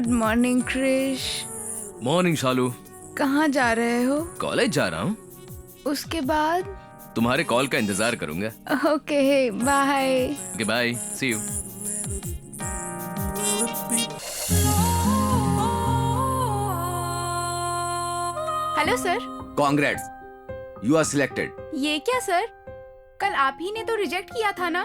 Good morning Krish. Morning Shalu. कहाँ जा रहे हो? कॉलेज जा रहा हूँ। उसके बाद? तुम्हारे कॉल का इंतजार करूंगा। Okay bye. Okay bye, see you. Hello sir. Congrats, you are selected. ये क्या सर, कल आप ही ने तो रिजेक्ट किया था ना,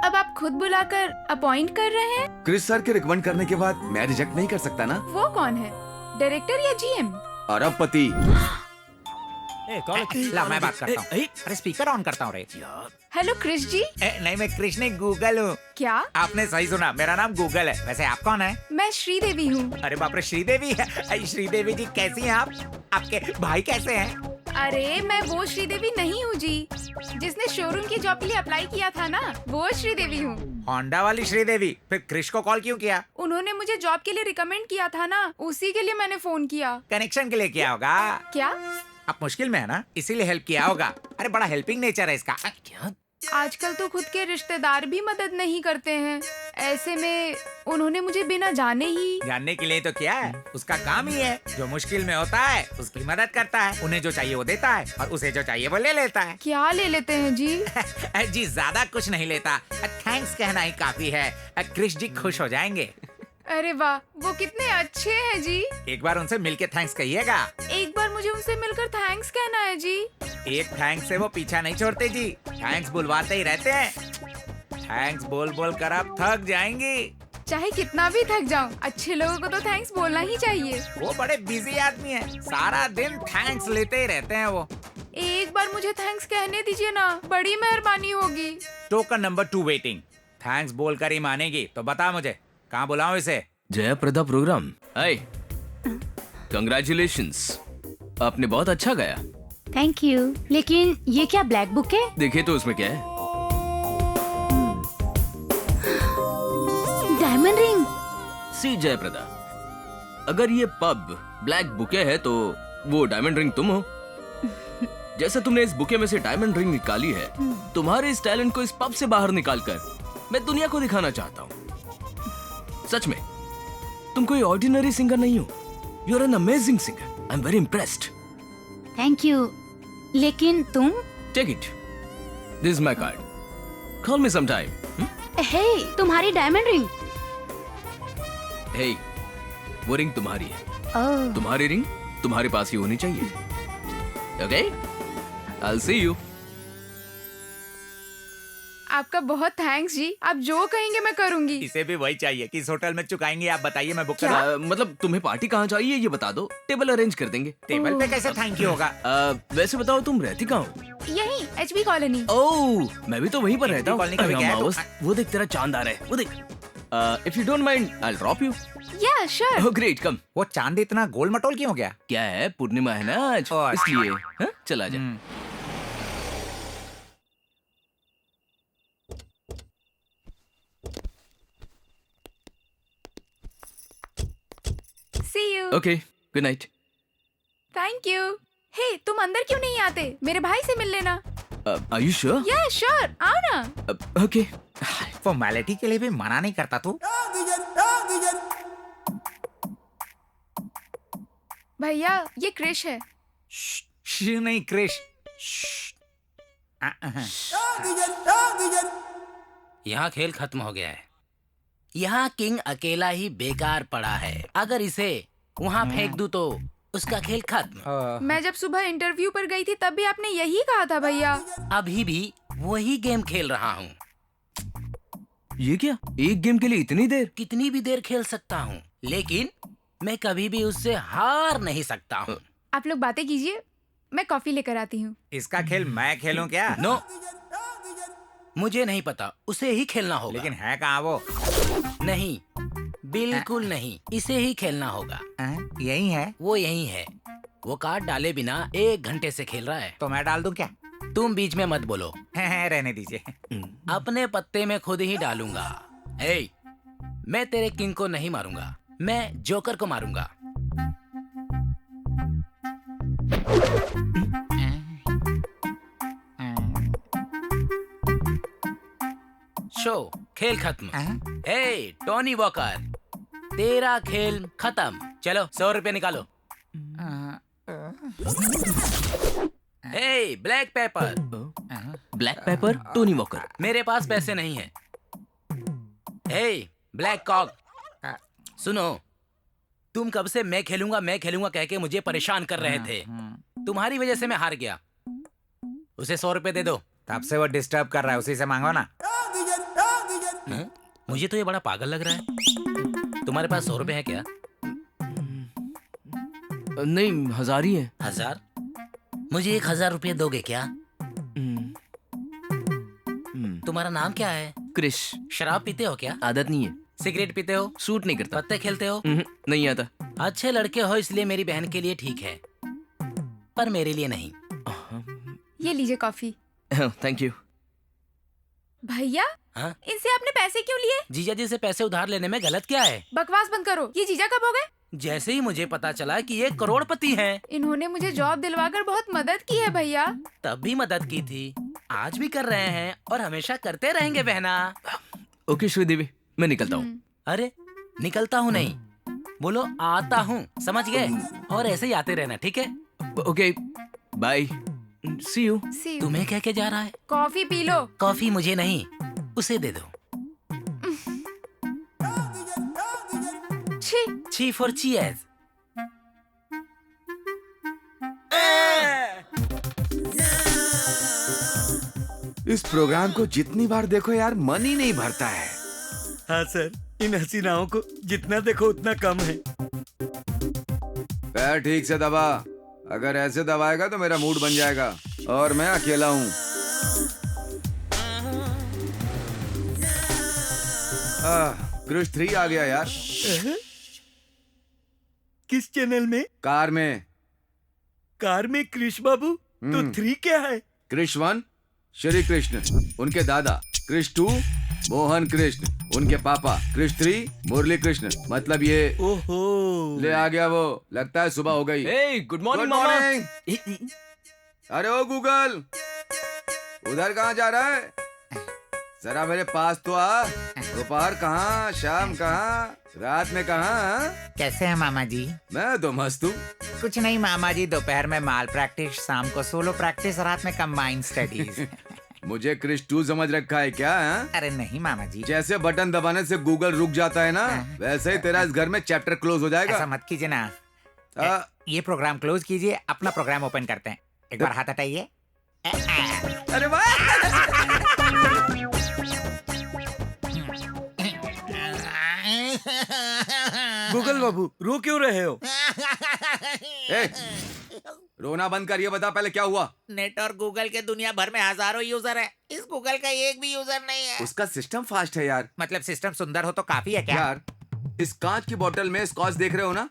अब आप खुद बुलाकर अपॉइंट कर रहे हैं? क्रिस सर के रिकमेंड करने के बाद मैं रिजेक्ट नहीं कर सकता ना। वो कौन है, डायरेक्टर या जीएम? अरबपति। ला मैं बात करता हूँ। अरे स्पीकर ऑन करता हूँ रे। हेलो क्रिश जी। नहीं, मैं कृष्ण नहीं, गूगल हूँ। क्या? आपने सही सुना, मेरा नाम गूगल है। वैसे आप कौन है? मैं श्रीदेवी हूँ। अरे बाप रे, श्रीदेवी है। श्रीदेवी जी कैसी हैं आप? आपके भाई कैसे हैं? अरे मैं वो श्रीदेवी नहीं हूँ जी, जिसने शोरूम की जॉब के लिए अप्लाई किया था ना, वो श्रीदेवी हूँ। होंडा वाली श्रीदेवी। फिर कृष को कॉल क्यों किया? उन्होंने मुझे जॉब के लिए रिकमेंड किया था ना, उसी के लिए मैंने फोन किया। कनेक्शन के लिए किया होगा। क्या? आप मुश्किल में है ना, इसीलिए हेल्प किया होगा। अरे बड़ा हेल्पिंग नेचर है इसका। क्या? आजकल तो खुद के रिश्तेदार भी मदद नहीं करते हैं, ऐसे में उन्होंने मुझे बिना जाने ही। जानने के लिए तो क्या है, उसका काम ही है। जो मुश्किल में होता है उसकी मदद करता है। उन्हें जो चाहिए वो देता है और उसे जो चाहिए वो ले लेता है। क्या ले लेते हैं जी? जी ज्यादा कुछ नहीं लेता, थैंक्स कहना ही काफी है। कृष जी खुश हो जाएंगे। अरे वाह, वो कितने अच्छे हैं जी। एक बार उनसे मिलके थैंक्स कहिएगा। एक बार मुझे उनसे मिलकर थैंक्स कहना है जी। एक थैंक्स से वो पीछा नहीं छोड़ते जी, थैंक्स बुलवाते ही रहते हैं। थैंक्स बोल बोल कर आप थक जाएंगी। चाहे कितना भी थक जाऊं, अच्छे लोगों को तो थैंक्स बोलना ही चाहिए। वो बड़े बिजी आदमी हैं, सारा दिन थैंक्स लेते ही रहते हैं वो। एक बार मुझे थैंक्स कहने दीजिए ना, बड़ी मेहरबानी होगी। Token number 2 waiting. थैंक्स बोल कर ही मानेगी तो बता मुझे कहाँ बुलाऊं इसे? जयप्रदा प्रोग्राम। हाय, कंग्रेचुलेशंस, आपने बहुत अच्छा गाया। Thank you. लेकिन ये क्या ब्लैक बुक है? देखिए तो उसमें क्या है। Diamond ring. सी जयप्रदा, अगर ये पब ब्लैक बुके है तो वो डायमंड रिंग तुम हो। जैसे तुमने इस बुके में से डायमंड रिंग निकाली है, तुम्हारे इस टैलेंट को इस पब से बाहर निकालकर मैं दुनिया को दिखाना चाहता हूँ। सच में तुम कोई ऑर्डिनरी सिंगर नहीं हो, you are an amazing singer. I am very impressed. Thank you. लेकिन तुम? Take it, this is my card, call me sometime. Hey, तुम्हारी डायमंड रिंग। हे, वो रिंग तुम्हारी है। ओह। तुम्हारी रिंग तुम्हारे पास ही होनी चाहिए। Okay, I will see you. आपका बहुत थैंक्स जी, आप जो कहेंगे मैं करूंगी। इसे भी वही चाहिए। किस होटल में चुकाएंगे आप बताइए, मैं बुक करूँ। मतलब तुम्हें पार्टी कहाँ चाहिए ये बता दो, टेबल अरेंज कर देंगे। टेबल पे कैसे थैंक यू होगा? वैसे बताओ तुम रहती कहाँ हो? यही HB कॉलोनी। ओह, मैं भी तो वहीं पर रहता हूँ। कॉलोनी का भी क्या है? माउस, वो देख तेरा चांद आ रहा है, वो देख। If you don't mind I will drop you. या श्योर। ओह ग्रेट, कम। वो चांद इतना गोल मटोल क्यों हो गया? क्या है, पूर्णिमा है ना आज, ओह, अच्छा। इसलिए। हाँ, चला जा। See you। Okay, good night. Thank you. Hey, तुम अंदर क्यों नहीं आते, मेरे भाई से मिल लेना। Are you sure? Yeah sure, आओ ना। ओके। फॉर्मेलिटी के लिए भी मना नहीं करता तू। भैया, ये क्रिश है। नहीं कृष। यहाँ खेल खत्म हो गया है। यहाँ किंग अकेला ही बेकार पड़ा है। अगर इसे वहाँ फेंक दूं तो उसका खेल खत्म। मैं जब सुबह इंटरव्यू पर गई थी तब भी आपने यही कहा था भैया। अभी भी वही गेम खेल रहा हूँ। ये क्या, एक गेम के लिए इतनी देर? कितनी भी देर खेल सकता हूँ, लेकिन मैं कभी भी उससे हार नहीं सकता हूँ। आप लोग बातें कीजिए, मैं कॉफी लेकर आती हूँ। इसका खेल मैं खेलूं क्या? नो, मुझे नहीं पता, उसे ही खेलना होगा। लेकिन है कहाँ वो? नहीं, बिल्कुल नहीं, इसे ही खेलना होगा। यही है? वो यही है। वो कार्ड डाले बिना 1 घंटे से खेल रहा है। तो मैं डाल दूं क्या? तुम बीच में मत बोलो। रहने दीजिए। अपने पत्ते में खुद ही डालूंगा। ए, मैं तेरे किंग को नहीं मारूंगा, मैं जोकर को मारूंगा। शो, खेल खत्म। हे टोनी वॉकर, तेरा खेल खत्म। चलो 100 रुपए निकालो। Hey black paper. Black paper, Tony Walker. मेरे पास पैसे नहीं है। हे ब्लैक कॉक, सुनो, तुम कब से मैं खेलूंगा कह के मुझे परेशान कर रहे थे। तुम्हारी वजह से मैं हार गया। उसे 100 रुपए दे दो। तब से वो डिस्टर्ब कर रहा है, उसी से मांगो ना। हाँ? मुझे तो ये बड़ा पागल लग रहा है। तुम्हारे पास 100 रुपए है क्या? नहीं, 1000 ही है। 1000? मुझे 1000 रुपए दोगे क्या? तुम्हारा नाम क्या है? क्रिश। शराब पीते हो क्या? आदत नहीं है। सिगरेट पीते हो? सूट नहीं करता। पत्ते खेलते हो? नहीं आता। अच्छे लड़के हो इसलिए मेरी बहन के लिए ठीक है, पर मेरे लिए नहीं। ये लीजिए कॉफी। Thank you. भैया, हाँ? इनसे आपने पैसे क्यों लिए? जीजा जी से पैसे उधार लेने में गलत क्या है? बकवास बंद करो। ये जीजा कब हो गए? जैसे ही मुझे पता चला कि ये करोड़पति हैं, इन्होंने मुझे जॉब दिलवाकर बहुत मदद की है भैया। तब भी मदद की थी, आज भी कर रहे हैं और हमेशा करते रहेंगे बहना। ओके श्रीदेवी, मैं निकलता हूँ। अरे निकलता हूँ नहीं, बोलो आता हूँ, समझ गए? और ऐसे ही आते रहना, ठीक है? Okay, bye, see you. See you। तुम्हें कह के जा रहा है? Coffee P low. कॉफी मुझे नहीं, उसे दे दो। छी। ची फॉर चीयर्स। इस प्रोग्राम को जितनी बार देखो यार, मन ही नहीं भरता है। हाँ सर, इन हसीनाओं को जितना देखो उतना कम है। पैर ठीक से दबा, अगर ऐसे दबाएगा तो मेरा मूड बन जाएगा और मैं अकेला हूँ। क्रिश 3 आ गया यार। किस चैनल में? कार में। कार में कृष बाबू? तो 3 क्या है? कृष 1 श्री कृष्ण, उनके दादा कृष 2 मोहन कृष्ण, उनके पापा कृष 3 मुरली कृष्ण। मतलब ये ओहो, ले आ गया वो। लगता है सुबह हो गई। हे, गुड मॉर्निंग Good मामा। morning। अरे ओ गूगल, उधर कहाँ जा रहा है? जरा मेरे पास तो आ। दोपहर कहाँ, शाम कहाँ, रात में कहाँ? कैसे हैं मामा जी? मैं तो मस्त हूँ। कुछ नहीं मामा जी, दोपहर में माल प्रैक्टिस, शाम को सोलो प्रैक्टिस, रात में कंबाइंड स्टडीज। मुझे क्रिश 2 समझ रखा है क्या? है? अरे नहीं मामा जी, जैसे बटन दबाने से गूगल रुक जाता है ना, वैसे ही तेरा इस घर में चैप्टर क्लोज हो ऐसा जाएगा। मत कीजिए ना। आ, ये प्रोग्राम क्लोज कीजिए, अपना प्रोग्राम ओपन करते हैं। एक बार हाथ हटाइए। अरे वाह! गूगल बाबू रो क्यों रहे हो? ए, रोना बंद कर, ये बता पहले क्या हुआ? नेट और गूगल के दुनिया भर में हजारों यूजर है, इस गूगल का एक भी यूजर नहीं है। उसका सिस्टम फास्ट है यार। मतलब सिस्टम सुंदर हो तो काफी है क्या? यार, इस कांच की बोतल में स्कॉच देख रहे हो ना?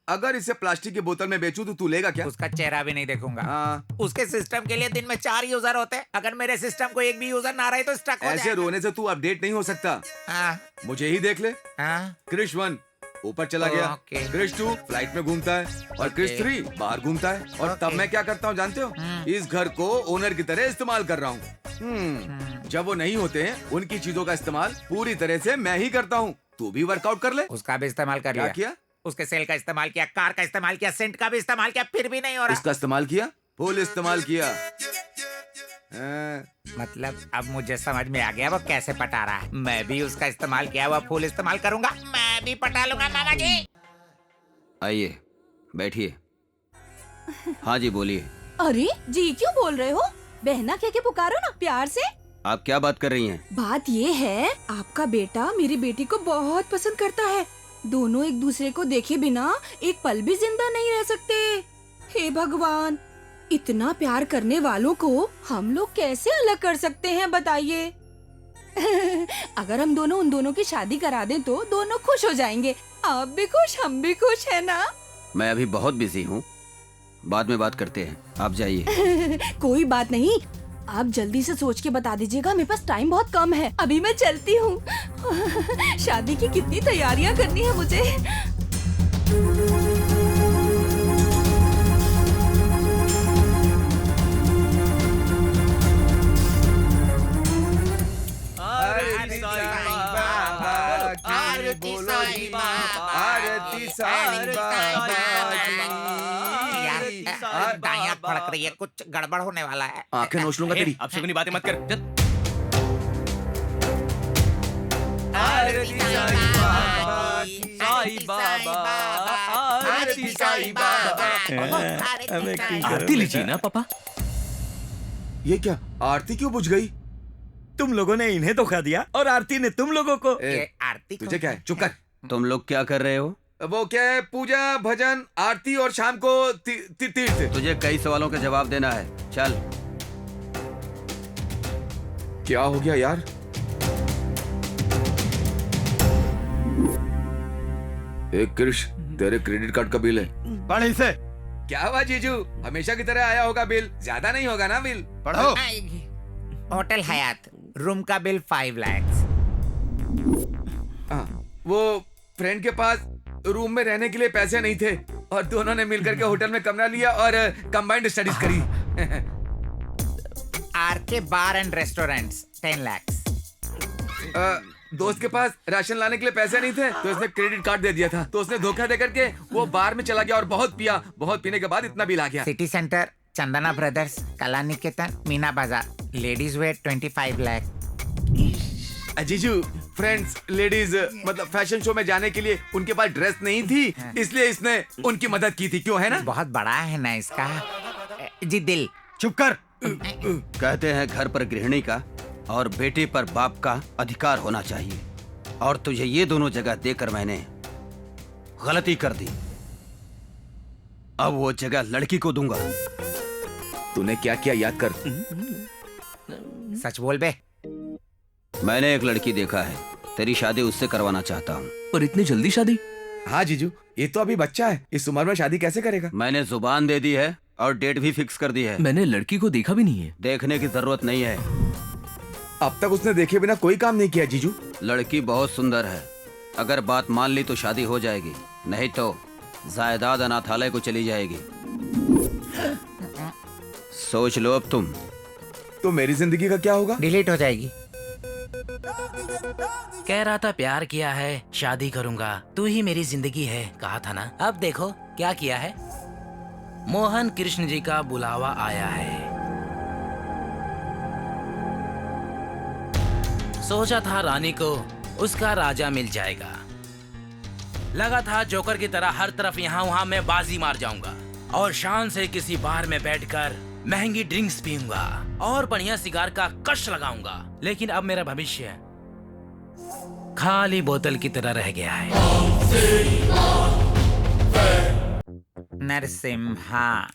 अगर इसे प्लास्टिक की बोतल में बेचूं तो तू लेगा क्या? उसका चेहरा भी नहीं देखूंगा। हाँ। उसके सिस्टम के लिए दिन में 4 यूजर होते हैं। अगर मेरे सिस्टम को एक भी यूजर ना रहे तो स्टक हो ऐसे जाएगा। रोने से तू अपडेट नहीं हो सकता। हाँ, मुझे ही देख ले। हाँ, क्रिश 1 ऊपर चला गया, ओके। क्रिश 2 फ्लाइट में घूमता है और क्रिश 3 बाहर घूमता है। और तब ओके। मैं क्या करता हूँ जानते हो? इस घर को ओनर की तरह इस्तेमाल कर रहा हूँ। जब वो नहीं होते हैं, उनकी चीजों का इस्तेमाल पूरी तरह से मैं ही करता हूँ। तू भी वर्कआउट कर ले। उसका भी इस्तेमाल कर क्या लिया। किया? उसके सेल का इस्तेमाल किया, कार का इस्तेमाल किया, सेंट का भी इस्तेमाल किया, फिर भी नहीं हो रहा। इसका इस्तेमाल किया, फुल इस्तेमाल किया। मतलब अब मुझे समझ में आ गया वो कैसे पटा रहा है। मैं भी उसका इस्तेमाल किया हुआ फुल इस्तेमाल करूंगा, मैं भी पटा लूंगा मामा जी। आइए, बैठिए। हाँ जी, बोलिए। अरे जी क्यों बोल रहे हो? बहना कह के पुकारो ना प्यार से। आप क्या बात कर रही हैं? बात ये है, आपका बेटा मेरी बेटी को बहुत पसंद करता है। दोनों एक दूसरे को देखे बिना एक पल भी जिंदा नहीं रह सकते। हे भगवान, इतना प्यार करने वालों को हम लोग कैसे अलग कर सकते हैं बताइए? अगर हम दोनों उन दोनों की शादी करा दें तो दोनों खुश हो जाएंगे। आप भी खुश, हम भी खुश, है ना? मैं अभी बहुत बिजी हूँ, बाद में बात करते हैं, आप जाइए। कोई बात नहीं, आप जल्दी से सोच के बता दीजिएगा, मेरे पास टाइम बहुत कम है। अभी मैं चलती हूँ। शादी की कितनी तैयारियां करनी है मुझे। साईं बाबा यार की। दाएं आंख फड़क रही है, कुछ गड़बड़ होने वाला है। आंखें नोच लूंगा तेरी। अब शुगनी बातें मत कर। चल। आरती साईं बाबा की। साईं बाबा, आरती साईं बाबा। हमें की आरती लीजिए ना पापा। ये क्या, आरती क्यों बुझ गई? तुम लोगों ने इन्हें धोखा दिया और आरती ने तुम लोगों को। ए, ये आरती तुझे क्या है, चुप कर। तुम लोग क्या कर रहे हो? वो क्या है, पूजा भजन आरती और शाम को तीर्थ। तुझे कई सवालों का जवाब देना है। चल। क्या हो गया यार? एक कृष, तेरे क्रेडिट कार्ड का बिल है। पढ़ इसे। क्या हुआ जीजू, हमेशा की तरह आया होगा बिल? ज्यादा नहीं होगा ना बिल? पढ़ो। होटल हयात, रूम का बिल 5 लाख। वो फ्रेंड के पास रूम में रहने के लिए पैसे नहीं थे और दोनों ने मिलकर के होटल में कमरा लिया और कंबाइंड स्टडीज करी। RK bar and restaurants 10 lakh. दोस्त के पास राशन लाने के लिए पैसे नहीं थे तो उसने क्रेडिट कार्ड दे दिया था, तो उसने धोखा देकर के वो बार में चला गया और बहुत पिया। बहुत पीने के बाद इतना बिल आ गया। सिटी सेंटर, चंदना ब्रदर्स, कला निकेतन, मीना बाजार, लेडीज वेयर 25 लाख। जीजू, फ्रेंड्स लेडीज मतलब फैशन शो में जाने के लिए उनके पास ड्रेस नहीं थी, इसलिए इसने उनकी मदद की थी। क्यों, है ना? बहुत बड़ा है ना इसका। जी दिल। चुप कर। कहते हैं घर पर गृहिणी का और बेटे पर बाप का अधिकार होना चाहिए, और तुझे ये दोनों जगह देकर मैंने गलती कर दी। अब वो जगह लड़की को दूंगा। तूने क्या किया याद कर। सच बोल बे। मैंने एक लड़की देखा है, तेरी शादी उससे करवाना चाहता हूँ। पर इतनी जल्दी शादी? हाँ जीजू, ये तो अभी बच्चा है, इस उम्र में शादी कैसे करेगा? मैंने जुबान दे दी है और डेट भी फिक्स कर दी है। मैंने लड़की को देखा भी नहीं है। देखने की जरूरत नहीं है। अब तक उसने देखे बिना कोई काम नहीं किया जीजू। लड़की बहुत सुंदर है, अगर बात मान ली तो शादी हो जाएगी, नहीं तो जायदाद अनाथालय को चली जाएगी। सोच लो अब तुम। तो मेरी जिंदगी का क्या होगा? डिलीट हो जाएगी। कह रहा था प्यार किया है, शादी करूंगा, तू ही मेरी जिंदगी है, कहा था ना। अब देखो क्या किया है। मोहन कृष्ण जी का बुलावा आया है। सोचा था रानी को उसका राजा मिल जाएगा। लगा था जोकर की तरह हर तरफ यहाँ वहाँ मैं बाजी मार जाऊंगा और शान से किसी बार में बैठकर महंगी ड्रिंक्स पीऊंगा और बढ़िया सिगार का कश लगाऊंगा। लेकिन अब मेरा भविष्य खाली बोतल की तरह रह गया है। नरसिम्हा।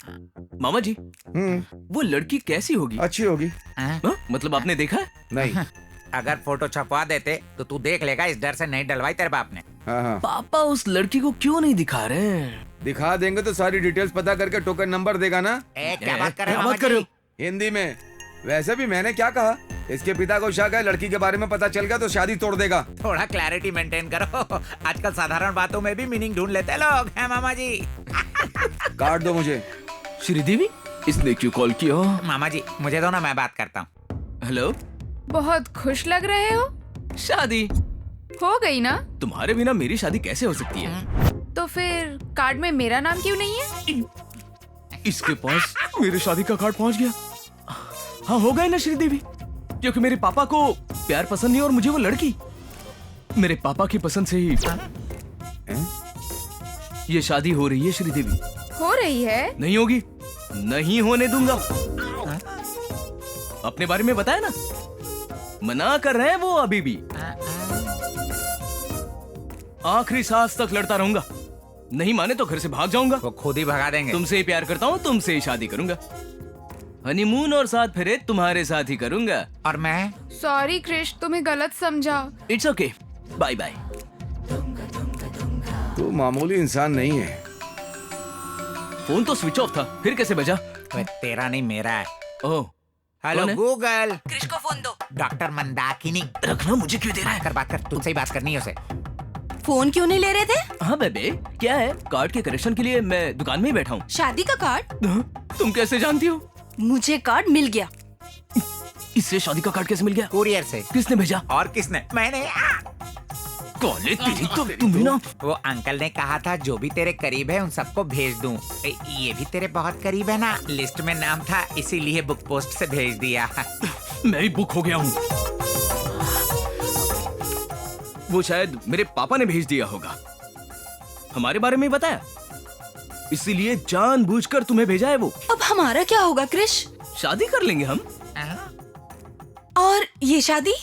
मामा जी, वो लड़की कैसी होगी? अच्छी होगी। हाँ? मतलब आपने देखा है? नहीं। अगर फोटो छपवा देते तो तू देख लेगा, इस डर से नहीं डलवाई तेरे बाप ने। हाँ। पापा उस लड़की को क्यों नहीं दिखा रहे हैं? दिखा देंगे तो सारी डिटेल्स पता करके टोकन नंबर देगा ना। क्या बात कर रहे हो क्या मामा बात कर रहे जी? हो? हिंदी में। वैसे भी मैंने क्या कहा, इसके पिता को शक है लड़की के बारे में पता चल गया तो शादी तोड़ देगा। थोड़ा क्लैरिटी मेंटेन करो। आजकल साधारण बातों में भी मीनिंग ढूंढ लेते हैं लोग, हैं मामा जी? काट दो मुझे। श्रीदेवी, इसने क्यों कॉल किया? मामा जी मुझे दो ना, मैं बात करता हूँ। हेलो। बहुत खुश लग रहे हो। शादी हो गई ना? तुम्हारे बिना मेरी शादी कैसे हो सकती है? तो फिर कार्ड में मेरा नाम क्यों नहीं है? इसके पास मेरी शादी का कार्ड पहुंच गया। हाँ, हो गए ना श्रीदेवी, क्योंकि मेरे पापा को प्यार पसंद नहीं और मुझे वो लड़की मेरे पापा की पसंद से ही ये शादी हो रही है। श्रीदेवी हो रही है? नहीं होगी, नहीं होने दूंगा। अपने बारे में बताया ना, मना कर रहे हैं वो अभी भी। आखिरी सांस तक लड़ता रहूंगा, नहीं माने तो घर से भाग जाऊंगा। वो खुद ही भगा देंगे। तुमसे ही प्यार करता हूँ, तुमसे ही शादी करूंगा, हनीमून और 7 फेरे तुम्हारे साथ ही करूंगा। और मैं? सॉरी क्रिश, तुम्हें गलत समझा। It's okay, bye bye. तू मामूली इंसान नहीं है। फोन तो स्विच ऑफ था, फिर कैसे बजा? तेरा नहीं मेरा है। ओह, हेलो कौन है? गूगल। क्रिश को फोन दो। डॉक्टर मंदाकिनी। रखना, मुझे क्यों दे रहा है? बात कर, तुझसे ही बात करनी है उसे। फोन क्यों नहीं ले रहे थे? हाँ बेबे, क्या है? कार्ड के करेक्शन के लिए मैं दुकान में ही बैठा हूँ। शादी का कार्ड? तुम कैसे जानती हो? मुझे कार्ड मिल गया। इससे शादी का कार्ड कैसे मिल गया? कुरियर से। किसने भेजा? और किसने? मैंने। कॉलेज तेरी तो तुम्हें ना। वो अंकल ने कहा था जो भी तेरे करीब है उन सबको भेज दूं। ये भी तेरे बहुत करीब है ना, लिस्ट में नाम था इसीलिए बुक पोस्ट से भेज दिया। मैं भी बुक हो गया हूँ। वो शायद मेरे पापा ने भेज दिया होगा, हमारे बारे में ही बताया, इसीलिए जानबूझकर तुम्हें भेजा है वो। अब हमारा क्या होगा क्रिश? शादी कर लेंगे हम। और ये शादी?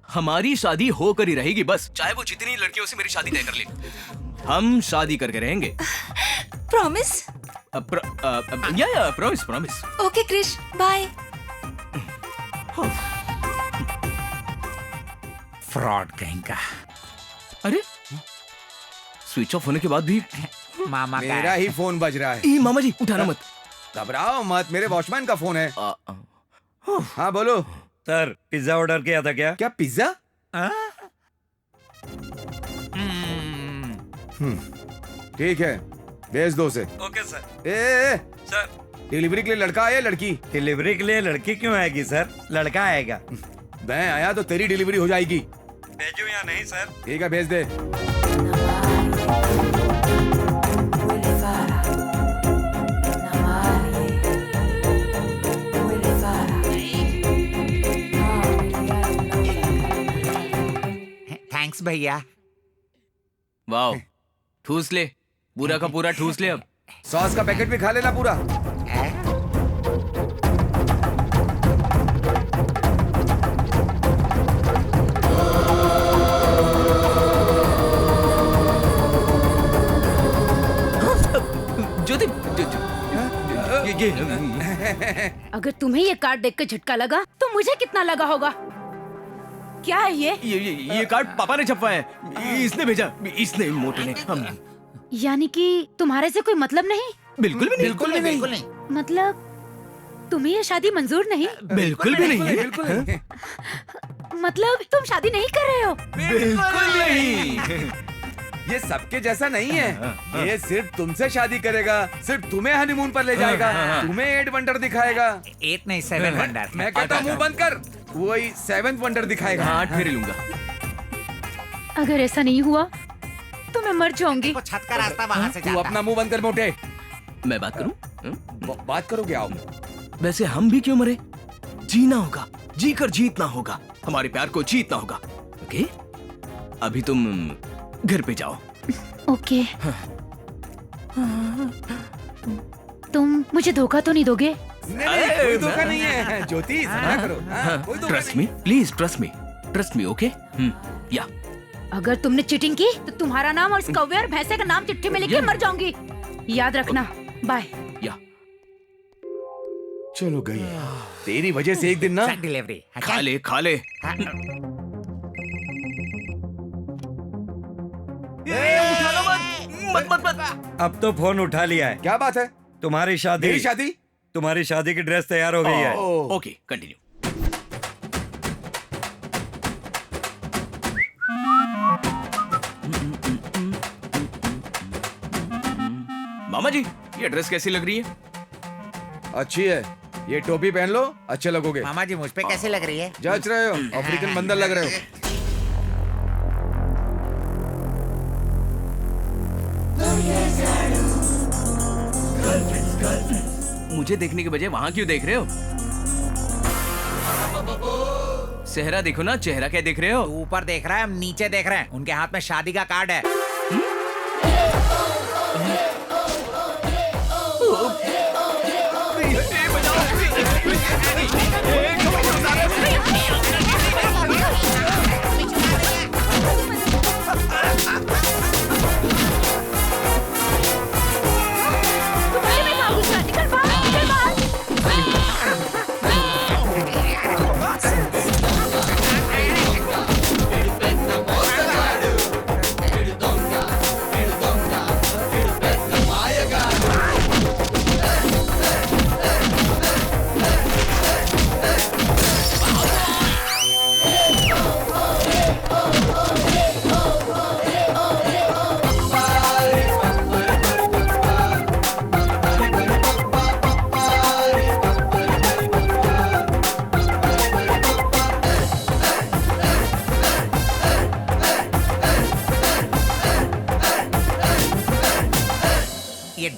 हमारी शादी होकर ही रहेगी बस, चाहे वो जितनी लड़कियों से मेरी शादी तय कर ले, हम शादी करके रहेंगे। Promise? Yeah promise promise. Okay Krish, bye. Fraud कहीं का। अरे स्विच ऑफ होने के बाद भी मामा का मेरा ही फोन बज रहा है। ए, मामा जी उठाना मत। घबराओ मत, मेरे वॉचमैन का फोन है। हाँ बोलो। सर पिज्जा ऑर्डर किया था क्या? क्या पिज्जा? ठीक है, भेज दो उसे। Okay sir. ए, सर डिलीवरी के लिए लड़का आया लड़की? डिलीवरी के लिए लड़की क्यों आएगी सर? लड़का आएगा। मैं आया तो तेरी डिलीवरी हो जाएगी। भेजू या नहीं सर? ठीक है, भेज दे। थैंक्स भैया। वाह, ठूस ले, पूरा का पूरा ठूस ले। अब सॉस का पैकेट भी खा लेना पूरा। ज्योति, अगर तुम्हें ये कार्ड देख कर झटका लगा तो मुझे कितना लगा होगा? क्या है ये कार्ड पापा ने छपवाया है, इसने भेजा, इसने मोटे ने। हम यानी कि तुम्हारे से कोई मतलब नहीं? बिल्कुल भी नहीं। बिल्कुल नहीं। मतलब तुम्हें ये शादी मंजूर नहीं? बिल्कुल भी नहीं। बिल्कुल नहीं। मतलब तुम शादी नहीं कर रहे हो? बिल्कुल नहीं। ये सबके जैसा नहीं है। ये सिर्फ तुमसे शादी करेगा, सिर्फ तुम्हें हनीमून पर ले जाएगा, तुम्हें 8 वंडर दिखाएगा। 8 नहीं 7 वंडर। मैं कहता हूँ मुंह बंद कर, वही 7th वंडर दिखाएगा। 8 फेरे लूंगा। अगर ऐसा नहीं हुआ तो मैं मर जाऊंगी। छत का रास्ता वहाँ से तू जाता। अपना मुंह बंद कर मोटे। मैं बात करूं? बात करोगे? आओ। वैसे हम भी क्यों मरे? जीना होगा, जी कर जीतना होगा, हमारे प्यार को जीतना होगा। ओके, अभी तुम घर पे जाओ। ओके। तुम मुझे धोखा तो नहीं दोगे? नहीं, कोई धोखा नहीं है ज्योति, समझा करो। कोई धोखा trust me, please trust me. Okay, या अगर तुमने चीटिंग की तो तुम्हारा नाम और इस कौवे और भैंसे का नाम चिट्ठी में लिख के मर जाऊंगी, याद रखना। बाय। या चलो गई। तेरी वजह से एक दिन ना डिलीवरी खा ले। उठाना मत। अब तो फोन उठा लिया है। क्या बात है? तुम्हारी मेरी शादी, शादी? तुम्हारी शादी की ड्रेस तैयार हो गई है। Okay, continue. मामा जी, ये ड्रेस कैसी लग रही है? अच्छी है। ये टोपी पहन लो, अच्छे लगोगे। मामा जी मुझ पे कैसे लग रही है? जच रहे हो, अफ्रीकन बंदर लग रहे हो। मुझे देखने के बजाय वहां क्यों देख रहे हो? चेहरा देखो ना, चेहरा क्या देख रहे हो? तू ऊपर देख रहा है, हम नीचे देख रहे हैं। उनके हाथ में शादी का कार्ड है।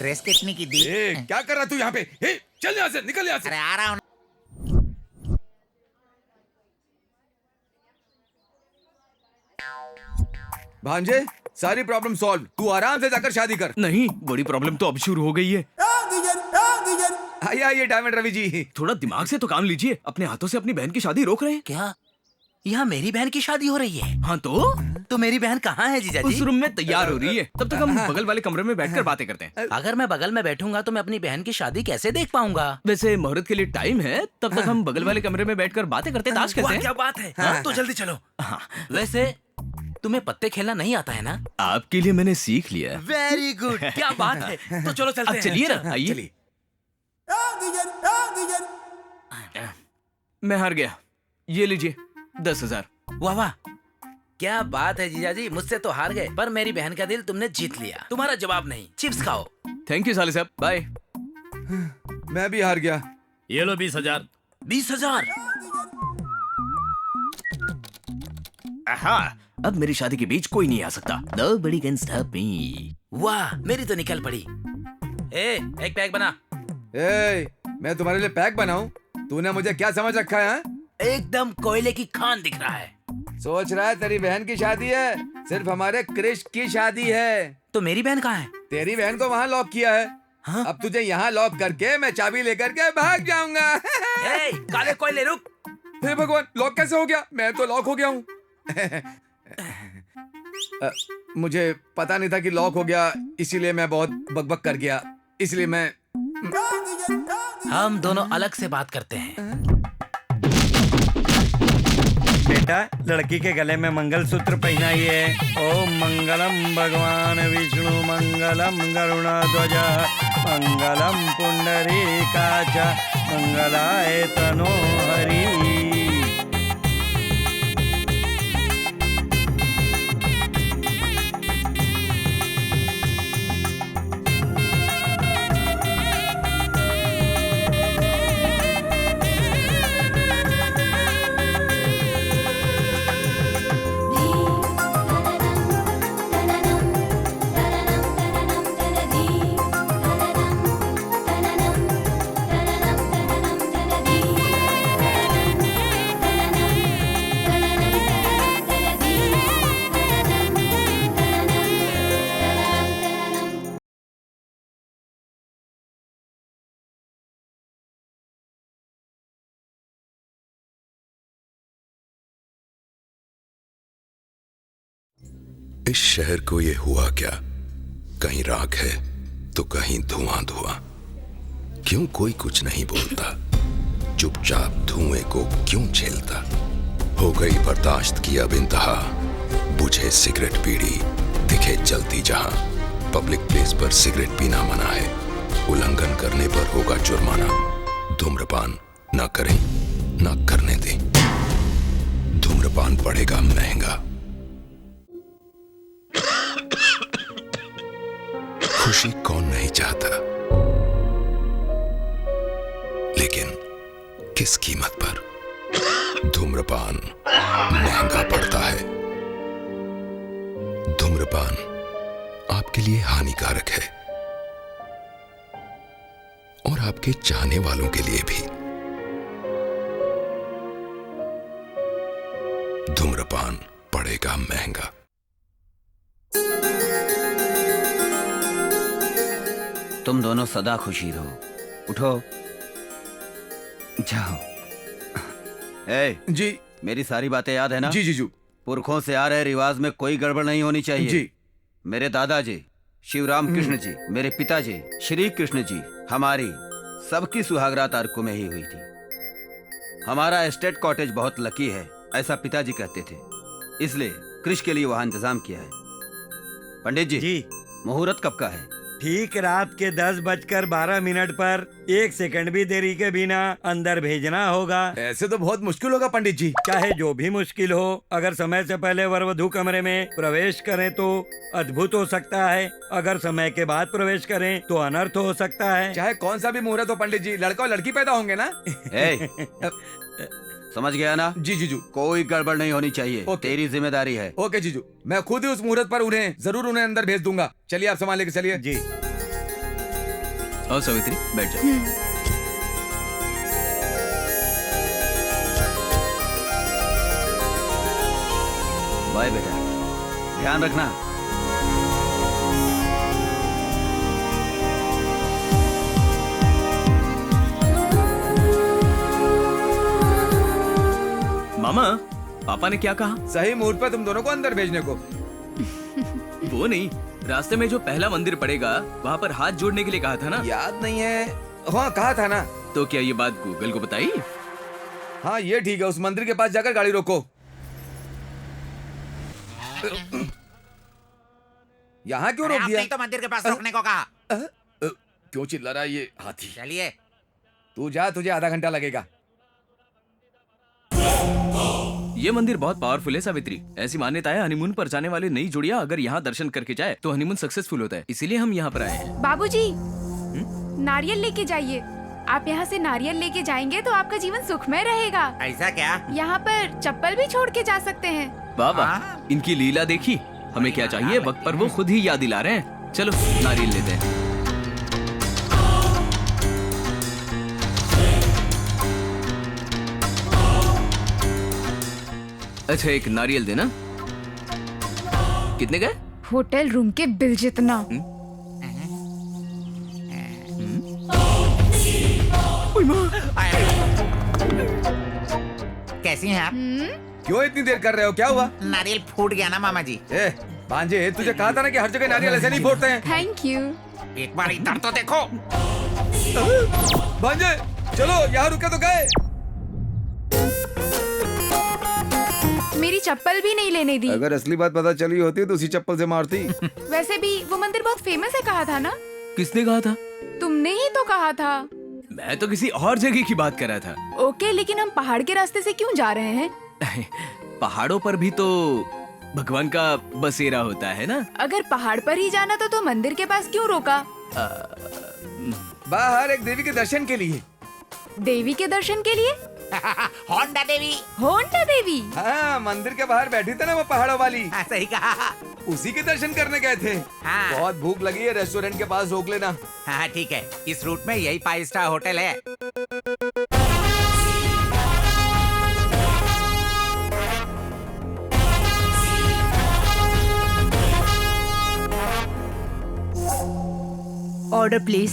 ड्रेस कितनी की दी? क्या कर रहा तू यहाँ पे? चल यहाँ से, निकल यहाँ से। अरे आ रहा हूँ। भांजे, सारी प्रॉब्लम सॉल्व। तू आराम से जाकर शादी कर। नहीं, बड़ी प्रॉब्लम तो अब शुरू हो गई है। आइए आइए डायमंड रवि जी। थोड़ा दिमाग से तो काम लीजिए। अपने हाथों से अपनी बहन की शादी रोक रहे हैं। क्या यहाँ मेरी बहन की शादी हो रही है? हाँ तो मेरी बहन कहाँ है जीजा उस जी? रूम में तैयार हो रही है। तब तक हम बगल वाले कमरे में बैठकर बातें करते हैं। अगर मैं बगल में बैठूंगा तो मैं अपनी बहन की शादी कैसे देख पाऊंगा? वैसे मुहूर्त के लिए टाइम है, तब तक हम बगल वाले कमरे में बैठकर बातें करते हैं, ताश खेलते वाह, हैं। क्या बात है। हाँ, तो जल्दी चलो। वैसे तुम्हें पत्ते खेलना नहीं आता है ना? आपके लिए मैंने सीख लिया। वेरी गुड, क्या बात है। तो चलो चलते अब हैं। चलिए ना, आइए। मैं हार गया। ये लीजिए 10,000। वाह वाह, क्या बात है जीजा जी। मुझसे तो हार गए, पर मेरी बहन का दिल तुमने जीत लिया। तुम्हारा जवाब नहीं। चिप्स खाओ। थैंक यू साले साहब, बाय। मैं भी हार गया। ये लो 20,000। 20,000? अब मेरी शादी के बीच कोई नहीं आ सकता। Nobody can stop me। वाह, मेरी तो निकल पड़ी। एक पैक बना। मैं तुम्हारे लिए पैक बनाऊं? तूने मुझे क्या समझ रखा है? एकदम कोयले की खान दिख रहा है। सोच रहा है तेरी बहन की शादी है? सिर्फ हमारे क्रिश की शादी है। तो मेरी बहन कहाँ है? तेरी बहन को वहाँ लॉक किया है। हाँ? अब तुझे यहाँ लॉक करके मैं चाबी लेकर के भाग जाऊंगा। काले कोयले रुक। हे भगवान, लॉक कैसे हो गया? मैं तो लॉक हो गया हूँ। मुझे पता नहीं था कि लॉक हो गया, इसीलिए मैं बहुत बकबक कर गया। इसलिए मैं हम दोनों अलग से बात करते हैं। बेटा, लड़की के गले में मंगलसूत्र पहनाइए। ओम मंगलम भगवान विष्णु, मंगलम गरुड़ध्वज, मंगलम पुंडरीकाक्ष, मंगलाय तनो हरि। इस शहर को ये हुआ क्या? कहीं राख है तो कहीं धुआं धुआं। क्यों कोई कुछ नहीं बोलता? चुपचाप धुएं को क्यों झेलता? हो गई बर्दाश्त की अब इंतहा। बुझे सिगरेट बीड़ी दिखे जलती जहां। पब्लिक प्लेस पर सिगरेट पीना मना है। उल्लंघन करने पर होगा जुर्माना। धूम्रपान न करें, न करने दें। धूम्रपान पड़ेगा महंगा। खुशी कौन नहीं चाहता, लेकिन किस कीमत पर? धूम्रपान महंगा पड़ता है। धूम्रपान आपके लिए हानिकारक है और आपके चाहने वालों के लिए भी। धूम्रपान पड़ेगा महंगा। तुम दोनों सदा खुशी रहो। उठो, जाओ। जी मेरी सारी बातें याद है ना? जी जीजू। पुरखों से आ रहे रिवाज में कोई गड़बड़ नहीं होनी चाहिए। जी। मेरे दादाजी शिवराम कृष्ण जी, मेरे पिताजी श्री कृष्ण जी, हमारी सबकी सुहागरात अर्को में ही हुई थी। हमारा एस्टेट कॉटेज बहुत लकी है, ऐसा पिताजी कहते थे, इसलिए कृष के लिए वहां इंतजाम किया है। पंडित जी, मुहूर्त कब का है? ठीक रात के 10:12 पर 1 सेकंड भी देरी के बिना अंदर भेजना होगा। ऐसे तो बहुत मुश्किल होगा पंडित जी। चाहे जो भी मुश्किल हो, अगर समय से पहले वर वधू कमरे में प्रवेश करें तो अद्भुत हो सकता है। अगर समय के बाद प्रवेश करें तो अनर्थ हो सकता है। चाहे कौन सा भी मुहूर्त हो पंडित जी, लड़का और लड़की पैदा होंगे ना। समझ गया ना? जी जीजू। कोई गड़बड़ नहीं होनी चाहिए। तेरी जिम्मेदारी है। ओके जीजू, मैं खुद ही उस मुहूर्त पर उन्हें अंदर भेज दूंगा। चलिए आप सामान लेके चलिए। जी। आओ सावित्री, बैठ जाओ। बाय बेटा, ध्यान रखना। मामा, पापा ने क्या कहा? सही मुहूर्त पर तुम दोनों को अंदर भेजने को। वो नहीं, रास्ते में जो पहला मंदिर पड़ेगा वहाँ पर हाथ जोड़ने के लिए कहा था ना? याद नहीं है। हाँ कहा था ना। तो क्या ये बात गूगल को बताई? हाँ ये ठीक है, उस मंदिर के पास जाकर गाड़ी रोको। यहाँ क्यों रोक दिया? आपने तो मंदिर के पास रोकने को कहा। क्यों चिल्ला रहा है ये हाथी? चलिए। तू जा, तुझे आधा घंटा लगेगा। ये मंदिर बहुत पावरफुल है सावित्री। ऐसी मान्यता है हनीमून पर जाने वाले नई जोड़ियां अगर यहाँ दर्शन करके जाए तो हनीमून सक्सेसफुल होता है, इसीलिए हम यहाँ पर आए हैं। बाबूजी, नारियल लेके जाइए। आप यहाँ से नारियल लेके जाएंगे तो आपका जीवन सुखमय रहेगा। ऐसा क्या? यहाँ पर चप्पल भी छोड़ के जा सकते हैं। बाबा, हाँ? इनकी लीला देखी। हमें क्या चाहिए, वक्त पर वो खुद ही याद दिला रहे हैं। चलो नारियल लेते हैं। अच्छा, एक नारियल देना। कितने गए? होटल रूम के बिल जितना। कैसी हैं आप? क्यों इतनी देर कर रहे हो? क्या हुआ? नारियल फूट गया ना मामा जी। ए भांजे, तुझे कहा था ना कि हर जगह नारियल ऐसे नहीं फोड़ते हैं। Thank you. एक बार इधर तो देखो। भांजे चलो, यहाँ रुके तो गए। मेरी चप्पल भी नहीं लेने दी। अगर असली बात पता चली होती तो उसी चप्पल से मारती। वैसे भी वो मंदिर बहुत फेमस है कहा था ना? किसने कहा था? तुमने ही तो कहा था। मैं तो किसी और जगह की बात कर रहा था। ओके, लेकिन हम पहाड़ के रास्ते से क्यों जा रहे हैं? पहाड़ों पर भी तो भगवान का बसेरा होता है ना। अगर पहाड़ पर ही जाना था तो मंदिर के पास क्यों रोका? बाहर एक देवी के दर्शन के लिए। देवी के दर्शन के लिए? होंडा देवी। होंडा देवी? हाँ, मंदिर के बाहर बैठी थी ना वो पहाड़ों वाली। हाँ, सही कहा। उसी के दर्शन करने गए थे। हाँ। बहुत भूख लगी है, रेस्टोरेंट के पास रोक लेना। हाँ ठीक है, इस रूट में यही 5 स्टार होटल है। Order please.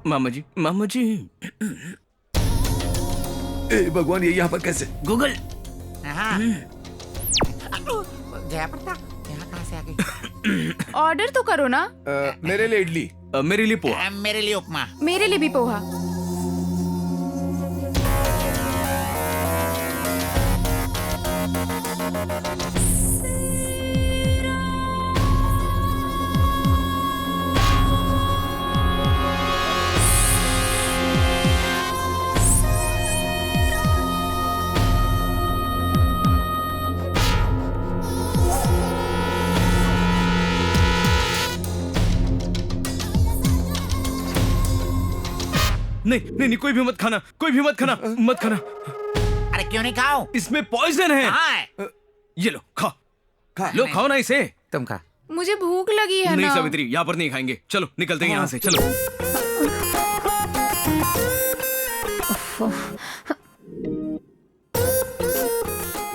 मामा जी, मामा जी। ए भगवान, ये यहाँ पर कैसे? गूगल। हाँ। जयप्रदा, यहाँ कहाँ से आ गई? ऑर्डर तो करो ना। मेरे लिए इडली। मेरे लिए पोहा। मेरे लिए उपमा। मेरे लिए भी पोहा। नहीं नहीं नहीं, कोई भी मत खाना, कोई भी मत खाना, मत खाना। अरे क्यों नहीं खाओ? इसमें पॉइजन है। हाँ। ये लो, खाओ। खा। लो, खाओ ना इसे। तुम खा। मुझे भूख लगी है नहीं ना। सावित्री, यहाँ पर नहीं खाएंगे। चलो निकलते हैं यहाँ से, चलो।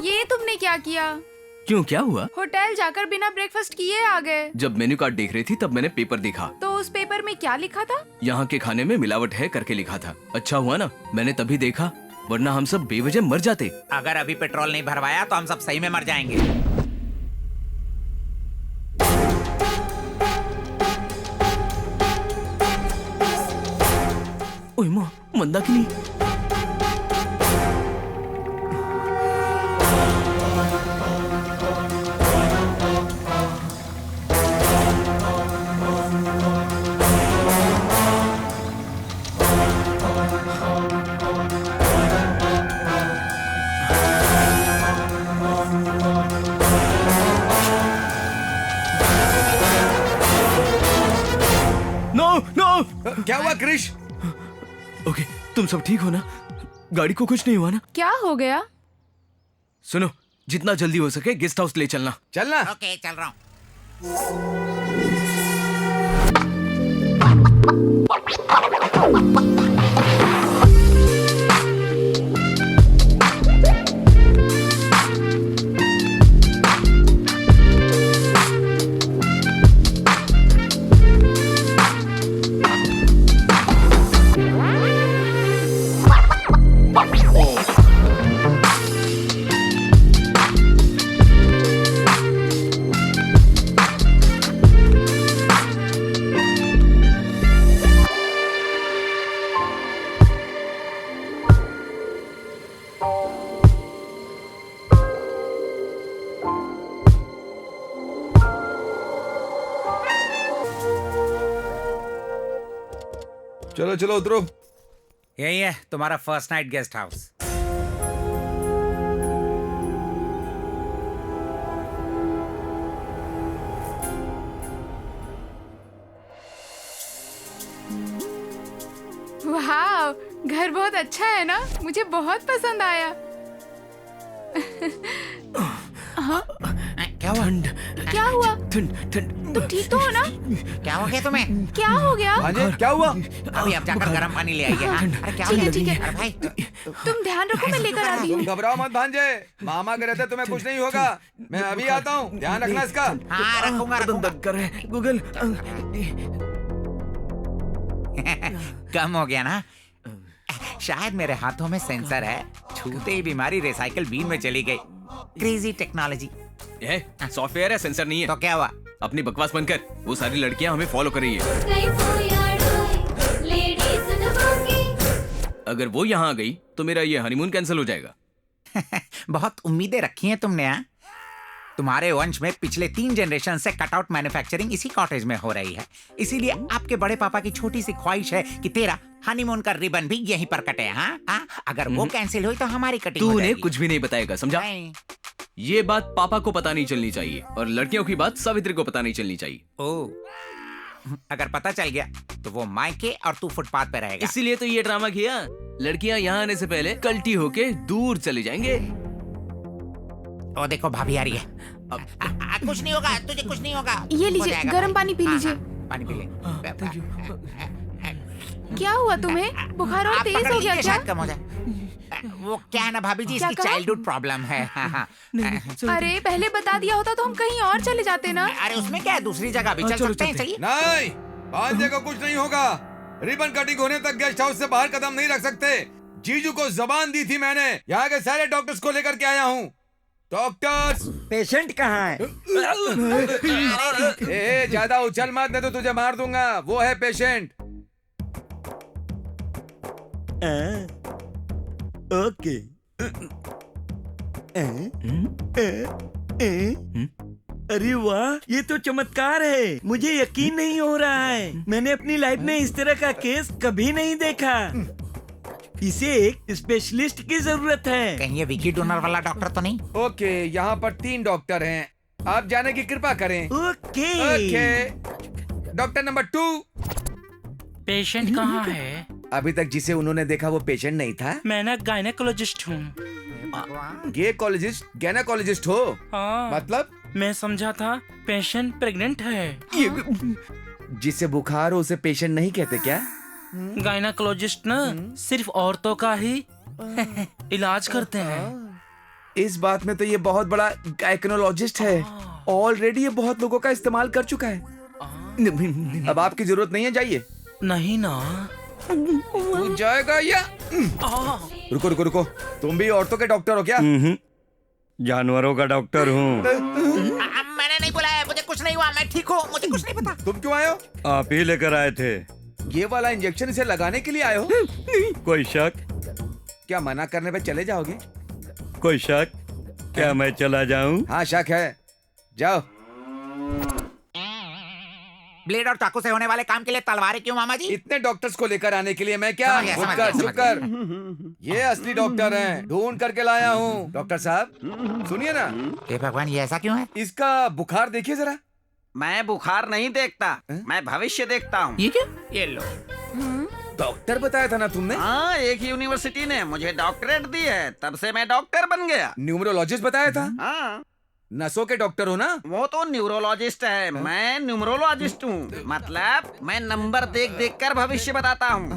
ये तुमने क्या किया? क्यों, क्या हुआ? होटल जाकर बिना ब्रेकफास्ट किए आ गए। जब मेन्यू कार्ड देख रही थी तब मैंने पेपर देखा। तो उस पेपर में क्या लिखा था? यहाँ के खाने में मिलावट है करके लिखा था। अच्छा हुआ ना मैंने तभी देखा, वरना हम सब बेवजह मर जाते। अगर अभी पेट्रोल नहीं भरवाया तो हम सब सही में मर जाएंगे। ओए माँ, मंदाकिनी। No no. क्या हुआ क्रिश? ओके, तुम सब ठीक हो ना? गाड़ी को कुछ नहीं हुआ ना? क्या हो गया? सुनो, जितना जल्दी हो सके गेस्ट हाउस ले चलना। चलना। ओके, चल रहा हूँ। चलो चलो उतरो। यही है तुम्हारा फर्स्ट नाइट गेस्ट हाउस। वाह, घर बहुत अच्छा है ना, मुझे बहुत पसंद आया। क्या हुआ? क्या हुआ? ठंड तुम ठीक तो हो ना? क्या हो गया तुम्हें? क्या हो गया? भांजे क्या हुआ? अभी अब जाकर गर्म पानी ले आइए। हाँ? अरे क्या हो ठीक है, गया? ठीक है। अरे भाई तुम ध्यान रखो, मैं लेकर आती तुम हूँ। घबराओ मत भांजे, मामा के रहते तुम्हें कुछ नहीं होगा। मैं अभी आता हूँ, ध्यान रखना इसका। हाँ रखूंगा रखूंगा। दर्द कर रहे हैं गूगल। कम हो गया ना? शायद मेरे हाथों में सेंसर है, छूते ही बीमारी रिसाइकल बीन में चली गई। Crazy technology. ये सॉफ्टवेयर है, सेंसर नहीं है। तो क्या हुआ? अपनी बकवास बंद कर। वो सारी लड़कियां हमें फॉलो कर रही है। अगर वो यहाँ आ गई तो मेरा ये हनीमून कैंसिल हो जाएगा। बहुत उम्मीदें रखी हैं तुमने। हाँ? तुम्हारे वंश में पिछले 3 जनरेशन से कटआउट मैन्युफैक्चरिंग इसी कॉटेज में हो रही है, इसीलिए आपके बड़े पापा की छोटी सी ख्वाहिश है कि तेरा हनीमून का रिबन भी यहीं पर कटे। हाँ? हाँ? अगर वो कैंसिल हुई तो हमारी कटिंग हो तूने जाएगी। कुछ भी नहीं बताएगा, समझा? नहीं। ये बात पापा को पता नहीं चलनी चाहिए और लड़कियों की बात सावित्री को पता नहीं चलनी चाहिए। ओ, अगर पता चल गया तो वो मायके और तू फुटपाथ पे रहेगा। इसीलिए तो ये ड्रामा किया। लड़कियां यहाँ आने से पहले कल्टी होके दूर चले जाएंगे। ओ देखो भाभी आ रही है। कुछ नहीं होगा, तुझे कुछ नहीं होगा। ये हो लीजिए, जाएगा गर्म भाई। पानी पी हाँ, लीजिए। हाँ, पानी पी ले। क्या हुआ तुम्हें? बुखार और आप तेज पकड़ हो गया लीजिए, क्या? शायद कम हो जाए। वो क्या है ना भाभी जी, क्या इसकी कहा? चाइल्डहुड प्रॉब्लम है। हाँ, हाँ। अरे पहले बता दिया होता तो हम कहीं और चले जाते ना। अरे उसमें क्या है, दूसरी जगह भी चल सकते हैं। चलिए। नहीं, भांजे को कुछ नहीं होगा। रिबन कटिंग होने तक गेस्ट हाउस से बाहर कदम नहीं रख सकते। जीजू को जबान दी थी मैंने। यहाँ के सारे डॉक्टर्स को लेकर के आया हूँ। डॉक्टर्स, पेशेंट कहाँ है? ए ज्यादा उछल मत, नहीं तो तुझे मार दूंगा। वो है पेशेंट। ओके। अरे वाह, ये तो चमत्कार है। मुझे यकीन नहीं हो रहा है। मैंने अपनी लाइफ में इस तरह का केस कभी नहीं देखा। इसे एक स्पेशलिस्ट की जरूरत है। कहीं ये विकी डोनर वाला डॉक्टर तो नहीं? ओके, यहाँ पर 3 डॉक्टर हैं। आप जाने की कृपा करें। Okay. Okay, doctor number 2। Patient कहाँ है? अभी तक जिसे उन्होंने देखा वो पेशेंट नहीं था। मैं ना गायनेकोलॉजिस्ट हूँ। गेकोलॉजिस्ट, गैनाकोलॉजिस्ट हो? हाँ, मतलब मैं समझा था पेशेंट प्रेग्नेंट है। जिसे बुखार हो उसे पेशेंट नहीं कहते क्या? गायनेकोलॉजिस्ट ना सिर्फ औरतों का ही इलाज करते हैं। इस बात में तो ये बहुत बड़ा गायकोलॉजिस्ट है। ऑलरेडी ये बहुत लोगों का इस्तेमाल कर चुका है। अब आपकी जरूरत नहीं है, जाइए। नहीं ना। तू जाएगा या? रुको रुको रुको, तुम भी औरतों के डॉक्टर हो क्या? जानवरों का डॉक्टर हूँ। मैंने नहीं बुलाया, मुझे कुछ नहीं हुआ, मैं ठीक हूँ, मुझे कुछ नहीं पता। तुम क्यों आए हो? आप ही लेकर आए थे। ये वाला इंजेक्शन इसे लगाने के लिए आए हो? कोई शक? क्या मना करने पे चले जाओगे? कोई शक? क्या मैं चला जाऊँ? हाँ शक है, जाओ। ब्लेड और चाकू से होने वाले काम के लिए तलवारें क्यों मामा जी? इतने डॉक्टर्स को लेकर आने के लिए मैं क्या? समझ गया, चुप कर। ये असली डॉक्टर हैं, ढूंढ करके लाया हूँ। डॉक्टर साहब सुनिए ना। हे भगवान, ये ऐसा क्यों है? इसका बुखार देखिए जरा। मैं बुखार नहीं देखता, मैं भविष्य देखता हूँ। ये क्या? ये लो। डॉक्टर बताया था ना तुमने? हाँ, एक यूनिवर्सिटी ने मुझे डॉक्टरेट दी है, तब से मैं डॉक्टर बन गया। न्यूमरोलॉजिस्ट बताया था? हाँ, नसों के डॉक्टर हो ना? वो तो न्यूरोलॉजिस्ट है, मैं न्यूमरोलॉजिस्ट हूँ। मतलब मैं नंबर देख देख कर भविष्य बताता हूँ।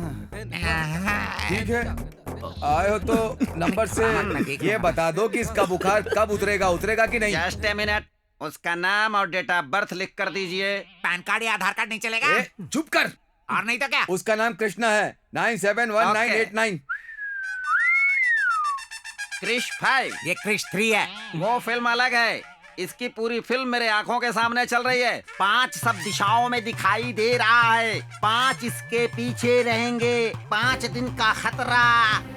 ठीक है, आए हो तो नंबर से ये बता दो कि इसका बुखार कब उतरेगा कि नहीं? जस्ट ए मिनट, उसका नाम और डेट ऑफ बर्थ लिख कर दीजिए। पैन कार्ड या आधार कार्ड नहीं चलेगा? चुप कर। और नहीं तो क्या? उसका नाम कृष्णा है, 971989। क्रिश 5। ये क्रिश 3 है। वो फिल्म अलग है, इसकी पूरी फिल्म मेरे आंखों के सामने चल रही है। 5 सब दिशाओं में दिखाई दे रहा है, 5 इसके पीछे रहेंगे, 5 दिन का खतरा,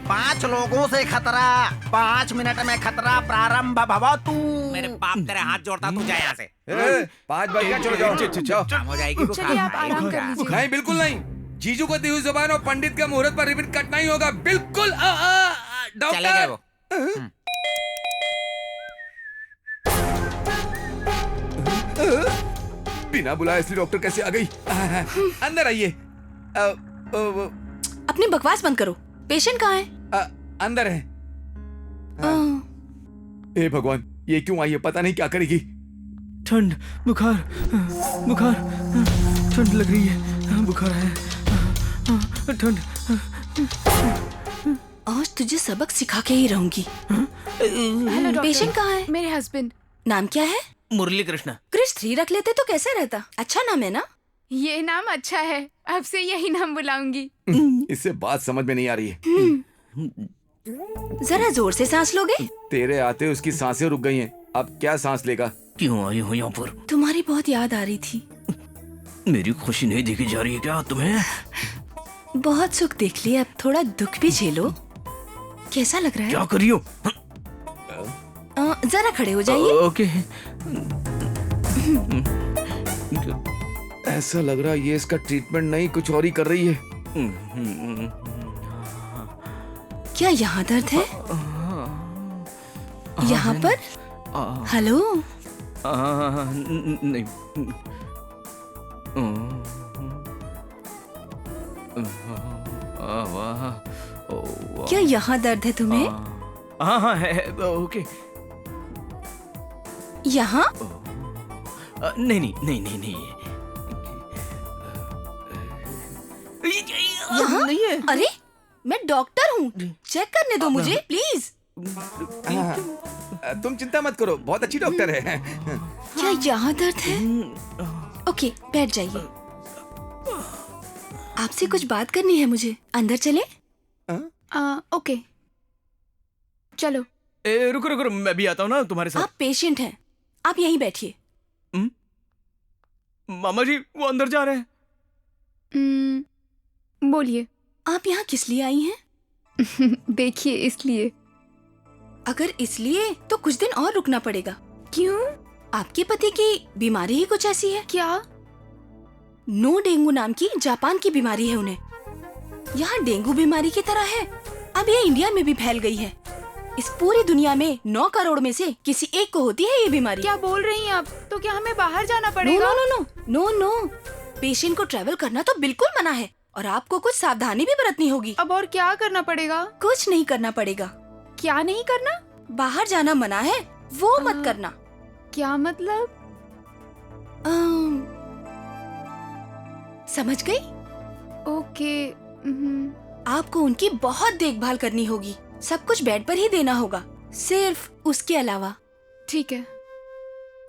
5 लोगों से खतरा, 5 मिनट में खतरा प्रारंभ भवतु। मेरे बाप तेरे हाथ जोड़ता, तू जा यहाँ से। 5 बज गया, चलो जाओ। काम हो जाएगी। चलिए आप आराम कर लीजिए। नहीं, बिल्कुल नहीं। जीजू को दी हुई जुबान और पंडित के मुहूर्त पर रिबन कट नहीं होगा, बिल्कुल। चले गए वो। बिना बुलाए इसलिए डॉक्टर कैसे आ गई? अंदर आइए। अपनी बकवास बंद करो। पेशेंट कहाँ है? अंदर है। हे भगवान, ये क्यों आई है? पता नहीं क्या करेगी। ठंड, बुखार, ठंड लग रही है, बुखार है, ठंड। आज तुझे सबक सिखा के ही रहूंगी। Hello doctor. पेशेंट कहाँ है? मेरे हस्बैंड। नाम क्या है? मुरली कृष्णा। क्रिश 3 रख लेते तो कैसा रहता? अच्छा नाम है ना? ये नाम अच्छा है, अब से यही नाम बुलाऊंगी। इससे बात समझ में नहीं आ रही है। जरा जोर से सांस लोगे? तेरे आते उसकी सांसें रुक गई हैं, अब क्या सांस लेगा? क्यों आई हो यहाँ पर? तुम्हारी बहुत याद आ रही थी। मेरी खुशी नहीं देखी जा रही है क्या तुम्हें? बहुत सुख देख लिया, अब थोड़ा दुख भी झेलो। कैसा लग रहा है? क्या करियो? जरा खड़े हो जाइए। ओके। ऐसा लग रहा है ये इसका ट्रीटमेंट नहीं, कुछ और ही कर रही है। क्या यहाँ दर्द है? यहाँ पर? हेलो? नहीं। क्या यहाँ दर्द है तुम्हें? हाँ है, ओके। यहाँ? नहीं। यहाँ? नहीं है। अरे मैं डॉक्टर हूँ, चेक करने दो मुझे प्लीज। तुम चिंता मत करो, बहुत अच्छी डॉक्टर है। क्या यहाँ दर्द है? ओके, बैठ जाइए। आपसे कुछ बात करनी है मुझे, अंदर चले? ओके, चलो। रुको, मैं भी आता हूँ ना तुम्हारे साथ। आप पेशेंट हैं, आप यहीं बैठिए। मामा जी वो अंदर जा रहे हैं। बोलिए। आप यहाँ किस लिए आई हैं? देखिए, इसलिए। अगर इसलिए तो कुछ दिन और रुकना पड़ेगा। क्यों? आपके पति की बीमारी ही कुछ ऐसी है। क्या? नो डेंगू नाम की जापान की बीमारी है उन्हें। यहाँ डेंगू बीमारी की तरह है, अब ये इंडिया में भी फैल गई है। इस पूरी दुनिया में 9 करोड़ में से किसी एक को होती है ये बीमारी। क्या बोल रही हैं आप? तो क्या हमें बाहर जाना पड़ेगा? नो। पेशेंट को ट्रैवल करना तो बिल्कुल मना है और आपको कुछ सावधानी भी बरतनी होगी। अब और क्या करना पड़ेगा? कुछ नहीं करना पड़ेगा। क्या नहीं करना? बाहर जाना मना है, वो मत करना। क्या मतलब? समझ गई? ओके। आपको उनकी बहुत देखभाल करनी होगी, सब कुछ बेड पर ही देना होगा, सिर्फ उसके अलावा। ठीक है,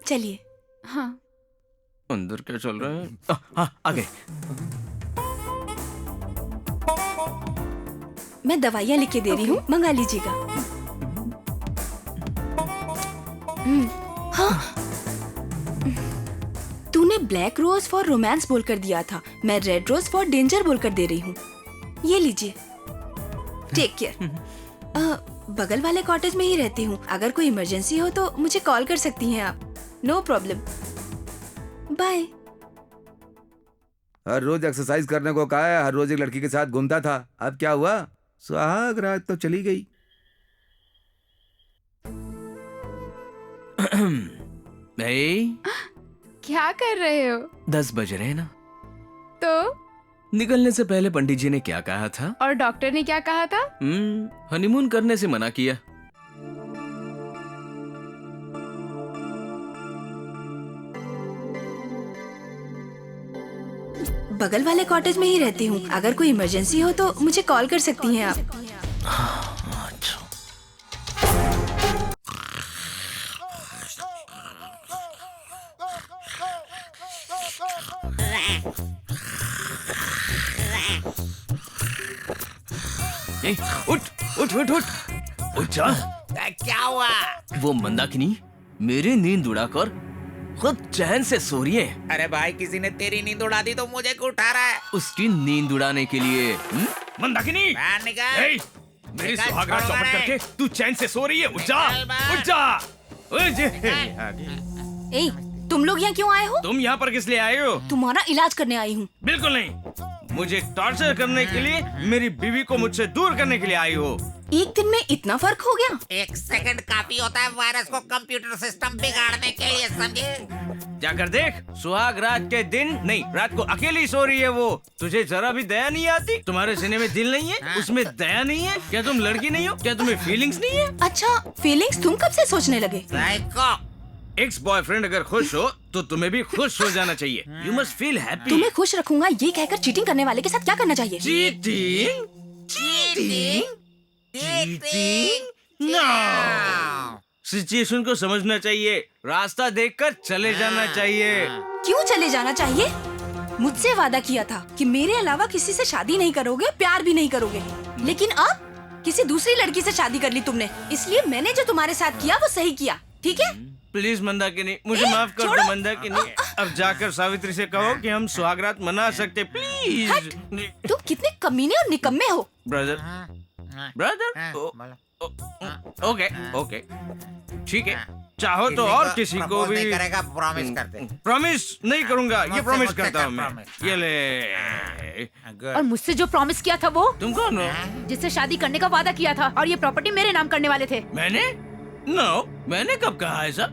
चलिए। हाँ। अंदर क्या चल रहा है? हाँ, आ गए। मैं दवाइयाँ लिख के दे रही हूँ, मंगा लीजिएगा। हाँ। तूने ब्लैक रोज फॉर रोमांस बोलकर दिया था, मैं रेड रोज फॉर डेंजर बोलकर दे रही हूँ। ये लीजिए, टेक केयर। बगल वाले कॉटेज में ही रहती हूँ, अगर कोई इमरजेंसी हो तो मुझे कॉल कर सकती हैं आप। No problem, bye. हर रोज एक्सरसाइज करने को कहा है, हर रोज एक लड़की के साथ घूमता था, अब क्या हुआ? सुहाग रात तो चली गई। क्या कर रहे हो? 10 बज रहे हैं ना? तो निकलने से पहले पंडित जी ने क्या कहा था? और डॉक्टर ने क्या कहा था? हनीमून करने से मना किया। बगल वाले कॉटेज में ही रहती हूँ। अगर कोई इमरजेंसी हो तो मुझे कॉल कर सकती हैं आप। ए, उठ उठ उठ उठ उठ जा। क्या हुआ? वो मंदाकिनी मेरी नींद उड़ाकर खुद चैन से सो रही है। अरे भाई, किसी ने तेरी नींद उड़ा दी तो मुझे क्यों उठा रहा है? उसकी नींद उड़ाने के लिए मंदाकिनी, बाहर निकल। ए, मेरी निकल, सुहागरात छोड़ो चौपट मेरे। करके तू चैन से सो रही है। उठ जा, निकल बाहर। उठ जा। ए, तुम लोग यहाँ क्यों आए हो? तुम यहाँ पर किस लिए आए हो? तुम्हारा इलाज करने आई हूँ। बिल्कुल नहीं, मुझे टॉर्चर करने के लिए, मेरी बीवी को मुझसे दूर करने के लिए आई हो। एक दिन में इतना फर्क हो गया? 1 सेकंड काफी होता है वायरस को कंप्यूटर सिस्टम बिगाड़ने के लिए, समझे? जाकर देख, सुहाग रात के दिन नहीं, रात को अकेली सो रही है वो। तुझे जरा भी दया नहीं आती? तुम्हारे सीने में दिल नहीं है? उसमें दया नहीं है? क्या तुम लड़की नहीं हो? क्या तुम्हें फीलिंग्स नहीं है? अच्छा, फीलिंग्स तुम कब से सोचने लगे? साइको। एक्स बॉयफ्रेंड अगर खुश हो तो तुम्हें भी खुश हो जाना चाहिए। You must feel happy. तुम्हें खुश रखूंगा ये कहकर चीटिंग करने वाले के साथ क्या करना चाहिए? चीटिंग? चीटिंग? नो। सिचुएशन को समझना चाहिए, रास्ता देखकर चले जाना चाहिए। क्यों चले जाना चाहिए? मुझसे वादा किया था कि मेरे अलावा किसी से शादी नहीं करोगे, प्यार भी नहीं करोगे, लेकिन अब किसी दूसरी लड़की से शादी कर ली तुमने। इसलिए मैंने जो तुम्हारे साथ किया वो सही किया, ठीक है? प्लीज मंदाकिनी, मुझे माफ कर दो मंदाकिनी। अब जाकर सावित्री से कहो कि हम सुहागरात मना सकते, प्लीज। तुम कितने कमीने और निकम्मे हो। ब्रदर, ब्रदर, ओके ओके, ठीक है। चाहो तो और किसी को भी करेगा, प्रॉमिस करते। प्रॉमिस नहीं करूंगा, ये प्रॉमिस मुझसे करता हूँ मैं। promise। ये ले। और मुझसे जो प्रॉमिस किया था वो, तुम कौन हो? जिससे शादी करने का वादा किया था और ये प्रॉपर्टी मेरे नाम करने वाले थे। मैंने? नो, मैंने कब कहा ऐसा?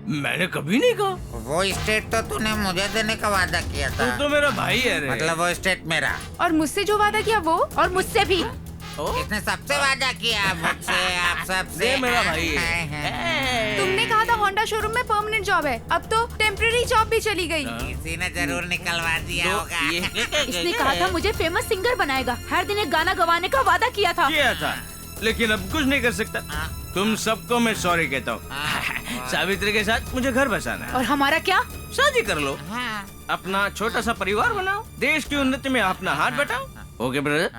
मैंने कभी नहीं कहा। वो स्टेट तो तूने मुझे देने का वादा किया तू तो मेरा भाई है रे। मतलब वो स्टेट मेरा। और मुझसे जो वादा किया वो? और मुझसे भी। इसने सबसे वादा किया, मुझसे, आप सबसे। ये मेरा भाई है। तुमने कहा था होंडा शोरूम में परमानेंट जॉब है, अब तो टेम्परेरी जॉब भी चली गई। किसी ने जरूर निकलवा दिया होगा। इसने कहा था मुझे फेमस सिंगर बनाएगा, हर दिन एक गाना गवाने का वादा किया था। किया था, लेकिन अब कुछ नहीं कर सकता। तुम सबको मैं सॉरी कहता हूँ। सावित्री के साथ मुझे घर बसाना है। और हमारा क्या? शादी कर लो, अपना छोटा सा परिवार बनाओ, देश की उन्नति में अपना हाथ बटाओ। ओके ब्रदर,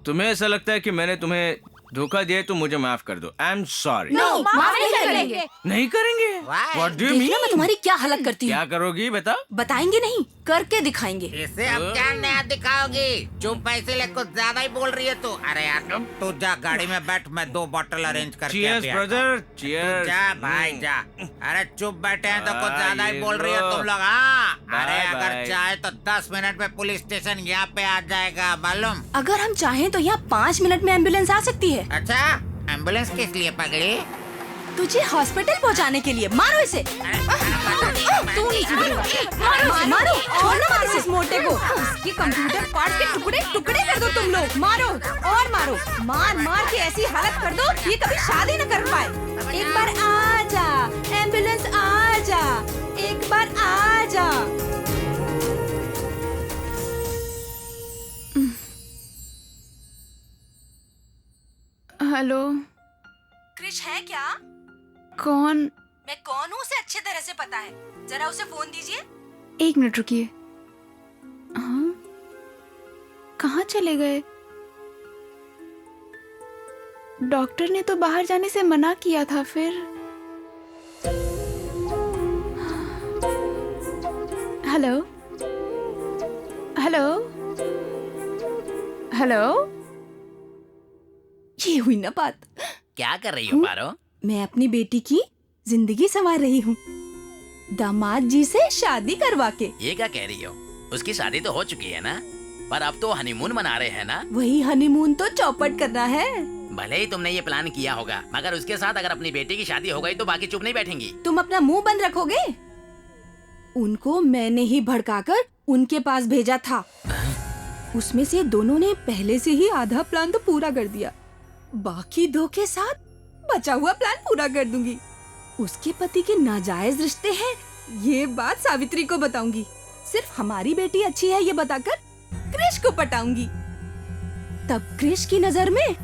तुम्हें ऐसा लगता है कि मैंने तुम्हें धोखा दिया तो मुझे माफ कर दो। I am sorry. नहीं, माफ नहीं करेंगे। नहीं करेंगे? What do you देखना मैं mean? तुम्हारी क्या हालत करती हूँ। क्या करोगी बता? बताएंगे नहीं, करके दिखाएंगे। इसे अब क्या नया दिखाओगी? चुप पैसे ले, कुछ ज्यादा ही बोल रही है तू। अरे यार, तू जा गाड़ी में बैठ, मैं 2 बॉटल अरेंज करके Cheers, आता हूँ। brother, तू cheers. जा भाई जा। अरे चुप बैठे हैं तो कुछ ज्यादा ही ये बोल रही है लो। तुम लोग। हाँ, अरे Bye, अगर bye. चाहे तो 10 मिनट में पुलिस स्टेशन यहाँ पे आ जाएगा, मालूम? अगर हम चाहें तो यहाँ 5 मिनट में एम्बुलेंस आ सकती है। अच्छा, एम्बुलेंस किस लिए पकड़ी? तुझे हॉस्पिटल पहुँचाने के लिए। मारो इसे। तू नहीं सुधरेगा। मारो मारो, छोड़ना मत इस मोटे को। उसके कंप्यूटर पार्ट के टुकड़े टुकड़े कर दो तुम लोग। मारो और मारो, मार मार के ऐसी हालत कर दो ये कभी शादी न कर पाए। एक बार आ जा, एम्बुलेंस आ जा, एक बार आ जा। हेलो, क्रिश है क्या? कौन? मैं कौन हूँ उसे अच्छे तरह से पता है, जरा उसे फोन दीजिए। 1 मिनट रुकिए। हाँ, कहाँ चले गए? डॉक्टर ने तो बाहर जाने से मना किया था। फिर हेलो हेलो हेलो, ये हुई ना बात। क्या कर रही हो पारो? मैं अपनी बेटी की जिंदगी संवार रही हूँ, दामाद जी से शादी करवा के। ये क्या कह रही हो? उसकी शादी तो हो चुकी है ना, पर अब तो हनीमून मना रहे हैं ना। वही हनीमून तो चौपट करना है। भले ही तुमने ये प्लान किया होगा, मगर उसके साथ अगर अपनी बेटी की शादी हो गई तो बाकी चुप नहीं बैठेंगी। तुम अपना मुंह बंद रखोगे? उनको मैंने ही भड़काकर उनके पास भेजा था। उसमें से दोनों ने पहले से ही आधा प्लान तो पूरा कर दिया, बाकी 2 के साथ बचा हुआ प्लान पूरा कर दूंगी। उसके पति के नाजायज रिश्ते हैं, ये बात सावित्री को बताऊंगी। सिर्फ हमारी बेटी अच्छी है ये बताकर क्रिश को पटाऊंगी। तब क्रिश की नजर में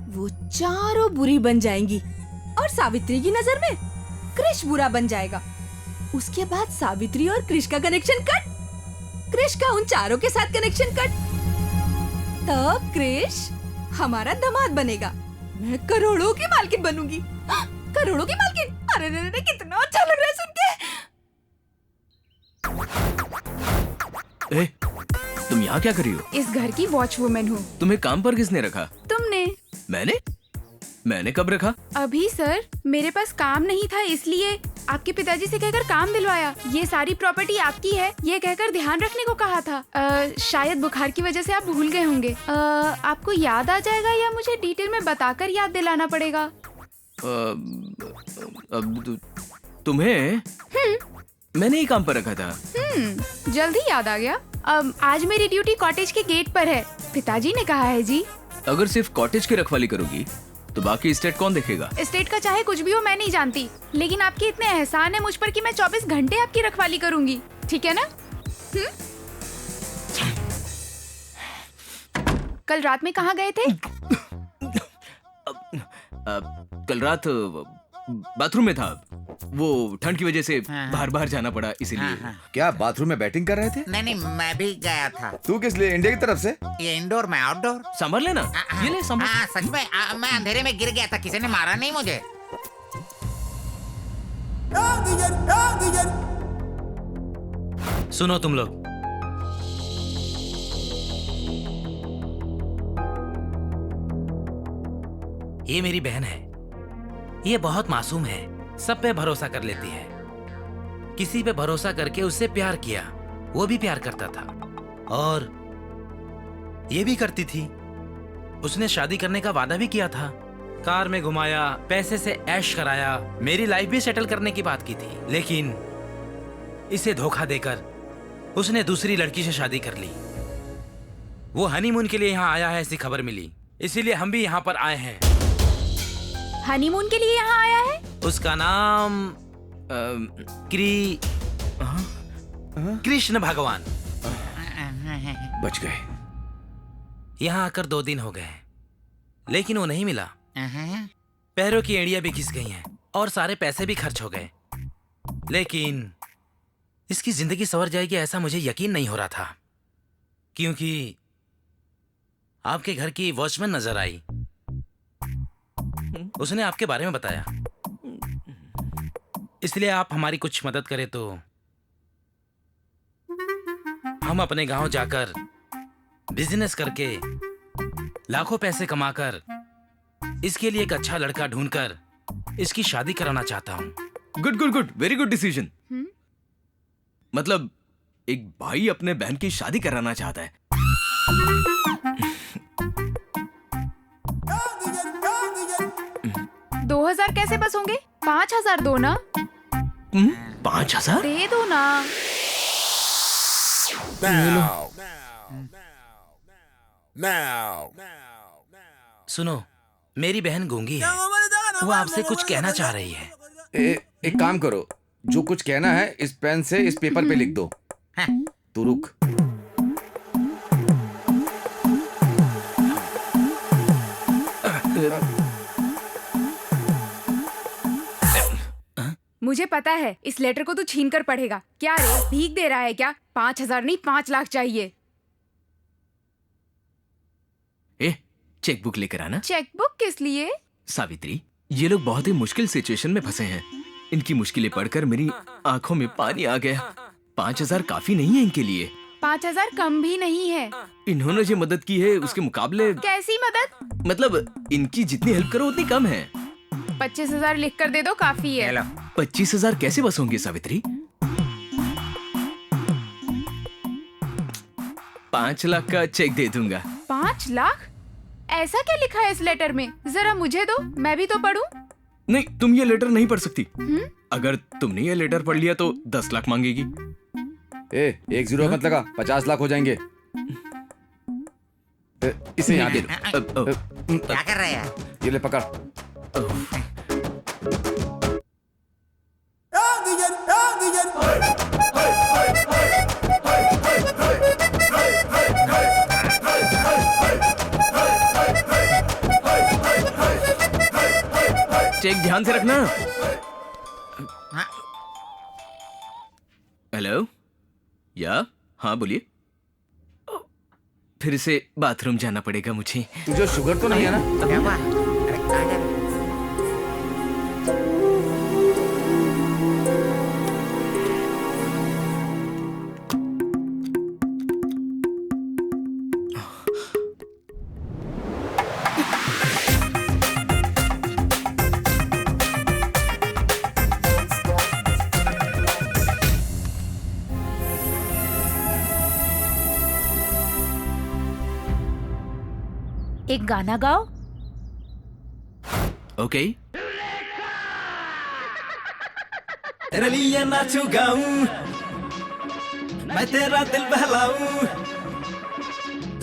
वो चारों बुरी बन जाएंगी और सावित्री की नजर में क्रिश बुरा बन जाएगा। उसके बाद सावित्री और क्रिश का कनेक्शन कट, क्रिश का उन चारों के साथ कनेक्शन कट। तब क्रिश हमारा दामाद बनेगा। मैं करोड़ों की मालकिन बनूंगी। करोड़ों की मालकिन। अरे रे रे, कितना अच्छा लग रहा है सुन के। ए, तुम यहाँ क्या कर रही हो? इस घर की वॉचवुमन हूँ। तुम्हें काम पर किसने रखा? तुमने। मैंने कब रखा? अभी सर, मेरे पास काम नहीं था इसलिए आपके पिताजी से कहकर काम दिलवाया। ये सारी प्रॉपर्टी आपकी है ये कहकर ध्यान रखने को कहा था। शायद बुखार की वजह से आप भूल गए होंगे। आपको याद आ जाएगा या मुझे डिटेल में बताकर याद दिलाना पड़ेगा? अब तुम्हें मैंने ही काम पर रखा था। जल्दी याद आ गया। आज मेरी ड्यूटी कॉटेज के गेट पर है, पिताजी ने कहा है जी। अगर सिर्फ कॉटेज की रखवाली करोगी तो बाकी एस्टेट कौन देखेगा? एस्टेट का चाहे कुछ भी हो मैं नहीं जानती, लेकिन आपके इतने एहसान है मुझ पर कि मैं 24 घंटे आपकी रखवाली करूंगी, ठीक है ना? कल रात में कहाँ गए थे? कल रात बाथरूम में था। वो ठंड की वजह से बाहर बाहर जाना पड़ा इसीलिए। क्या बाथरूम में बैटिंग कर रहे थे? नहीं, मैं भी गया था। तू किस लिए? इंडिया की तरफ से? ये इंडोर में आउटडोर। संभल लेना। ये ले संभल। सच में मैं अंधेरे में गिर गया था, किसी ने मारा नहीं मुझे। सुनो तुम लोग, ये मेरी बहन है। ये बहुत मासूम है, सब पे भरोसा कर लेती है। किसी पे भरोसा करके उससे प्यार किया, वो भी प्यार करता था और ये भी करती थी। उसने शादी करने का वादा भी किया था, कार में घुमाया, पैसे से ऐश कराया, मेरी लाइफ भी सेटल करने की बात की थी। लेकिन इसे धोखा देकर उसने दूसरी लड़की से शादी कर ली। वो हनीमून के लिए यहाँ आया है ऐसी खबर मिली, इसीलिए हम भी यहाँ पर आए हैं। हनीमून के लिए यहाँ आया है? उसका नाम कृष्ण भगवान। बच गए। यहाँ आकर 2 दिन हो गए, लेकिन वो नहीं मिला। पैरों की एड़ियां भी घिस गई हैं और सारे पैसे भी खर्च हो गए। लेकिन इसकी जिंदगी संवर जाएगी ऐसा मुझे यकीन नहीं हो रहा था, क्योंकि आपके घर की वॉचमैन नजर आई। उसने आपके बारे में बताया, इसलिए आप हमारी कुछ मदद करें तो हम अपने गांव जाकर बिजनेस करके लाखों पैसे कमाकर इसके लिए एक अच्छा लड़का ढूंढकर इसकी शादी कराना चाहता हूँ। Good good good, very good decision. मतलब एक भाई अपने बहन की शादी कराना चाहता है। 2000 कैसे बस होंगे? 5000 दो ना। 5000 दे दो ना। सुनो, मेरी बहन गूंगी है, वो आपसे कुछ कहना चाह रही है। एक काम करो, जो कुछ कहना है इस पेन से इस पेपर पे लिख दो। तू रुक। मुझे पता है इस लेटर को तू छीन कर पढ़ेगा। क्या रे, भीख दे रहा है क्या? 5000 नहीं 5 लाख चाहिए। चेकबुक लेकर आना। चेकबुक किस लिए? सावित्री, ये लोग बहुत ही मुश्किल सिचुएशन में फंसे हैं। इनकी मुश्किलें पढ़कर मेरी आंखों में पानी आ गया। 5000 काफी नहीं है इनके लिए। 5000 कम भी नहीं है। इन्होंने जो मदद की है उसके मुकाबले। कैसी मदद? मतलब इनकी जितनी हेल्प करो उतनी कम है। 25,000 लिख कर दे दो, काफी है। 25,000 कैसे बस होंगे सावित्री? 5 लाख का चेक दे दूंगा। 5 लाख? ऐसा क्या लिखा है इस लेटर में? जरा मुझे दो, मैं भी तो पढूं। नहीं, तुम ये लेटर नहीं पढ़ सकती। अगर तुमने ये लेटर पढ़ लिया तो 10 लाख मांगेगी। 1 0 मत लगा, 50 लाख हो जाएंगे। इसे यहाँ दे दो। क्या कर रहे हैं? ये ले पकड़। मिस्टेक ध्यान से रखना। हेलो, या हाँ बोलिए। फिर से बाथरूम जाना पड़ेगा मुझे। तुझे शुगर तो नहीं है ना? क्या हुआ? अरे आ जा। एक गाना गाओ। ओके। तेरे लिए नाचू गाऊं, मैं तेरा दिल बहलाऊं,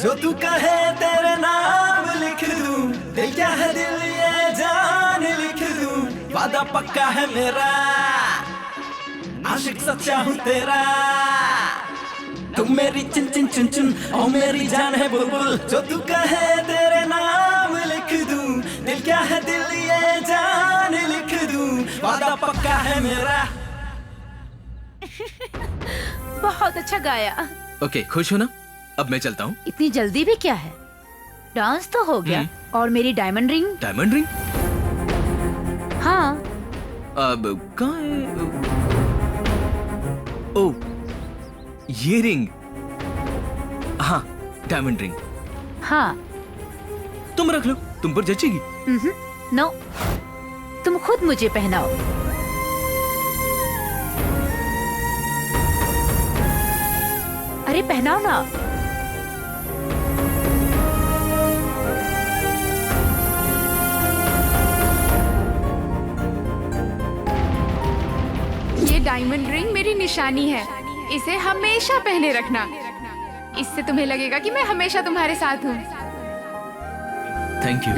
जो तू कहे तेरे नाम लिख दूं, दिल क्या है दिल ये जान लिख दूं, वादा पक्का है मेरा, आशिक सच्चा हूँ तेरा, तुम मेरी चिन चिन चुन चुन और मेरी जान है बुलबुल, जो तू कहे तेरे नाम लिख दूं, दिल क्या है दिल ये जान लिख दूं, वादा पक्का है मेरा। बहुत अच्छा गाया। ओके, खुश हो ना? अब मैं चलता हूँ। इतनी जल्दी भी क्या है? डांस तो हो गया। और मेरी डायमंड रिंग? Diamond ring? हाँ। अब कहाँ है? ओह, ये रिंग। हाँ, डायमंड रिंग। हाँ। तुम रख लो, तुम पर जचेगी। नो, तुम खुद मुझे पहनाओ। अरे पहनाओ ना। ये डायमंड रिंग मेरी निशानी है, इसे हमेशा पहने रखना। इससे तुम्हें लगेगा कि मैं हमेशा तुम्हारे साथ हूँ। Thank you.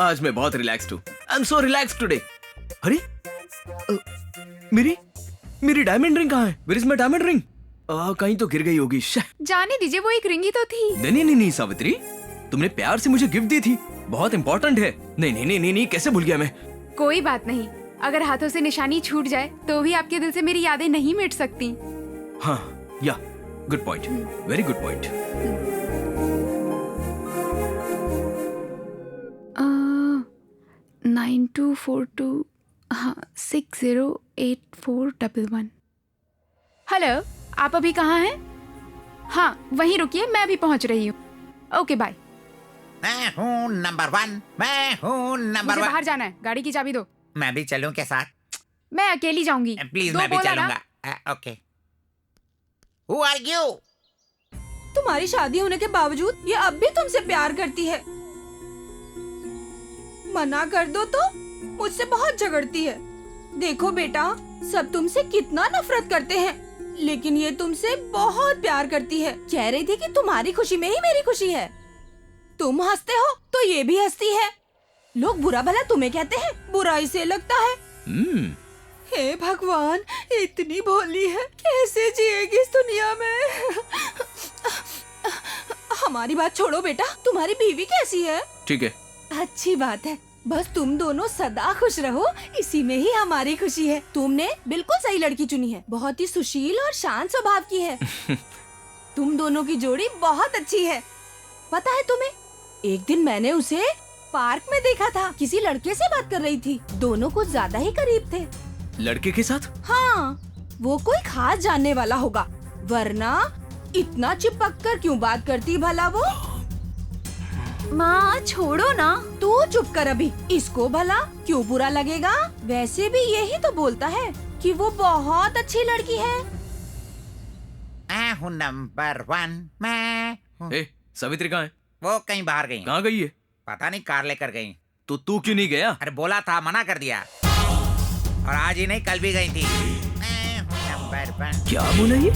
आज मैं बहुत रिलैक्स्ड हूँ। I am so relaxed today. अरे मेरी डायमंड रिंग कहाँ है? Where is my diamond ring? कहीं तो गिर गई होगी। जाने दीजिए, वो एक रिंग ही तो थी। नहीं सावित्री, तुमने प्यार से मुझे गिफ्ट दी थी, बहुत इंपॉर्टेंट है। नहीं, कैसे भूल गया मैं? कोई बात नहीं, अगर हाथों से निशानी छूट जाए तो भी आपके दिल से मेरी यादें नहीं मिट सकती। हाँ, या good point, very good point. 9242 हाँ 608411। हेलो, आप अभी कहाँ हैं? हाँ वहीं रुकिए, मैं अभी पहुँच रही हूँ। Okay bye. मैं हूँ नंबर 1, मैं हूँ नंबर मुझे 1। बाहर जाना है, गाड़ी की चाबी दो। मैं भी चलूं के साथ? मैं अकेली जाऊंगी। प्लीज, दो मैं भी बोला ना? चलूंगा। ओके। Who are you? तुम्हारी शादी होने के बावजूद ये अब भी तुमसे प्यार करती है। मना कर दो तो मुझसे बहुत झगड़ती है। देखो बेटा, सब तुमसे कितना नफरत करते हैं, लेकिन ये तुमसे बहुत प्यार करती है। कह रही थी कि तुम्हारी खुशी में ही मेरी खुशी है। तुम हंसते हो तो ये भी हंसती है। लोग बुरा भला तुम्हें कहते हैं, बुरा इसे लगता है। हे भगवान, इतनी भोली है, कैसे जिएगी इस दुनिया में। हमारी बात छोड़ो बेटा, तुम्हारी बीवी कैसी है? ठीक है। अच्छी बात है, बस तुम दोनों सदा खुश रहो, इसी में ही हमारी खुशी है। तुमने बिल्कुल सही लड़की चुनी है, बहुत ही सुशील और शांत स्वभाव की है। तुम दोनों की जोड़ी बहुत अच्छी है। पता है तुम्हें, एक दिन मैंने उसे पार्क में देखा था, किसी लड़के से बात कर रही थी। दोनों कुछ ज्यादा ही करीब थे। लड़के के साथ? हाँ, वो कोई खास जानने वाला होगा, वरना इतना चिपक कर क्यों बात करती भला वो? माँ छोड़ो ना, तू चुप कर अभी। इसको भला क्यों बुरा लगेगा? वैसे भी यही तो बोलता है कि वो बहुत अच्छी लड़की है। हूँ नंबर 1। मैं हूँ। ए, सावित्री कहाँ है? वो कहीं बाहर गई। कहाँ गई है? पता नहीं, कार लेकर गई। तो तू क्यों नहीं गया? अरे बोला था, मना कर दिया। और आज ही नहीं, कल भी गई थी। मैं हूँ नंबर 1। क्या बोला ये?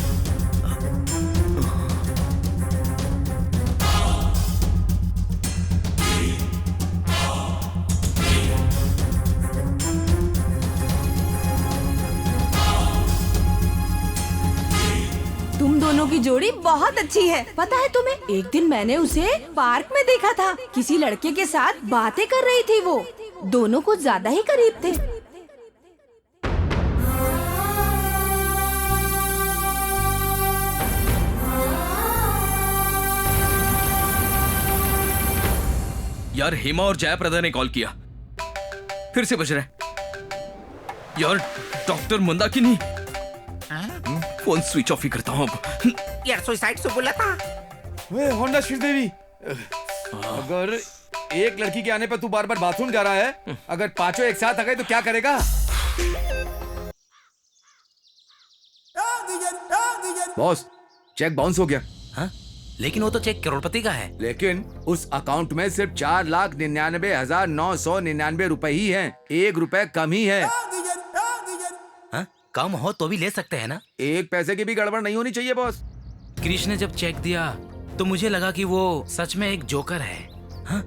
तुम दोनों की जोड़ी बहुत अच्छी है। पता है तुम्हें, एक दिन मैंने उसे पार्क में देखा था। किसी लड़के के साथ बातें कर रही थी। वो दोनों कुछ ज्यादा ही करीब थे। यार हेमा और जयप्रदा ने कॉल किया, फिर से बज रहा है। यार doctor Mandakini, phone switch off ही करता हूँ अब। यार सुसाइड से बोला था। होंडा श्रीदेवी, अगर एक लड़की के आने पर तू बार बार बाथरूम जा रहा है, अगर पांचों एक साथ आ गए तो क्या करेगा? बॉस, चेक बाउंस हो गया। हाँ? लेकिन वो तो चेक करोड़पति का है। लेकिन उस अकाउंट में सिर्फ 4,99,999 रुपए ही हैं। 1 रुपए कम ही है। हाँ? कम हो तो भी ले सकते हैं ना? 1 पैसे की भी गड़बड़ नहीं होनी चाहिए बॉस। कृष्ण ने जब चेक दिया तो मुझे लगा कि वो सच में एक जोकर है। हाँ?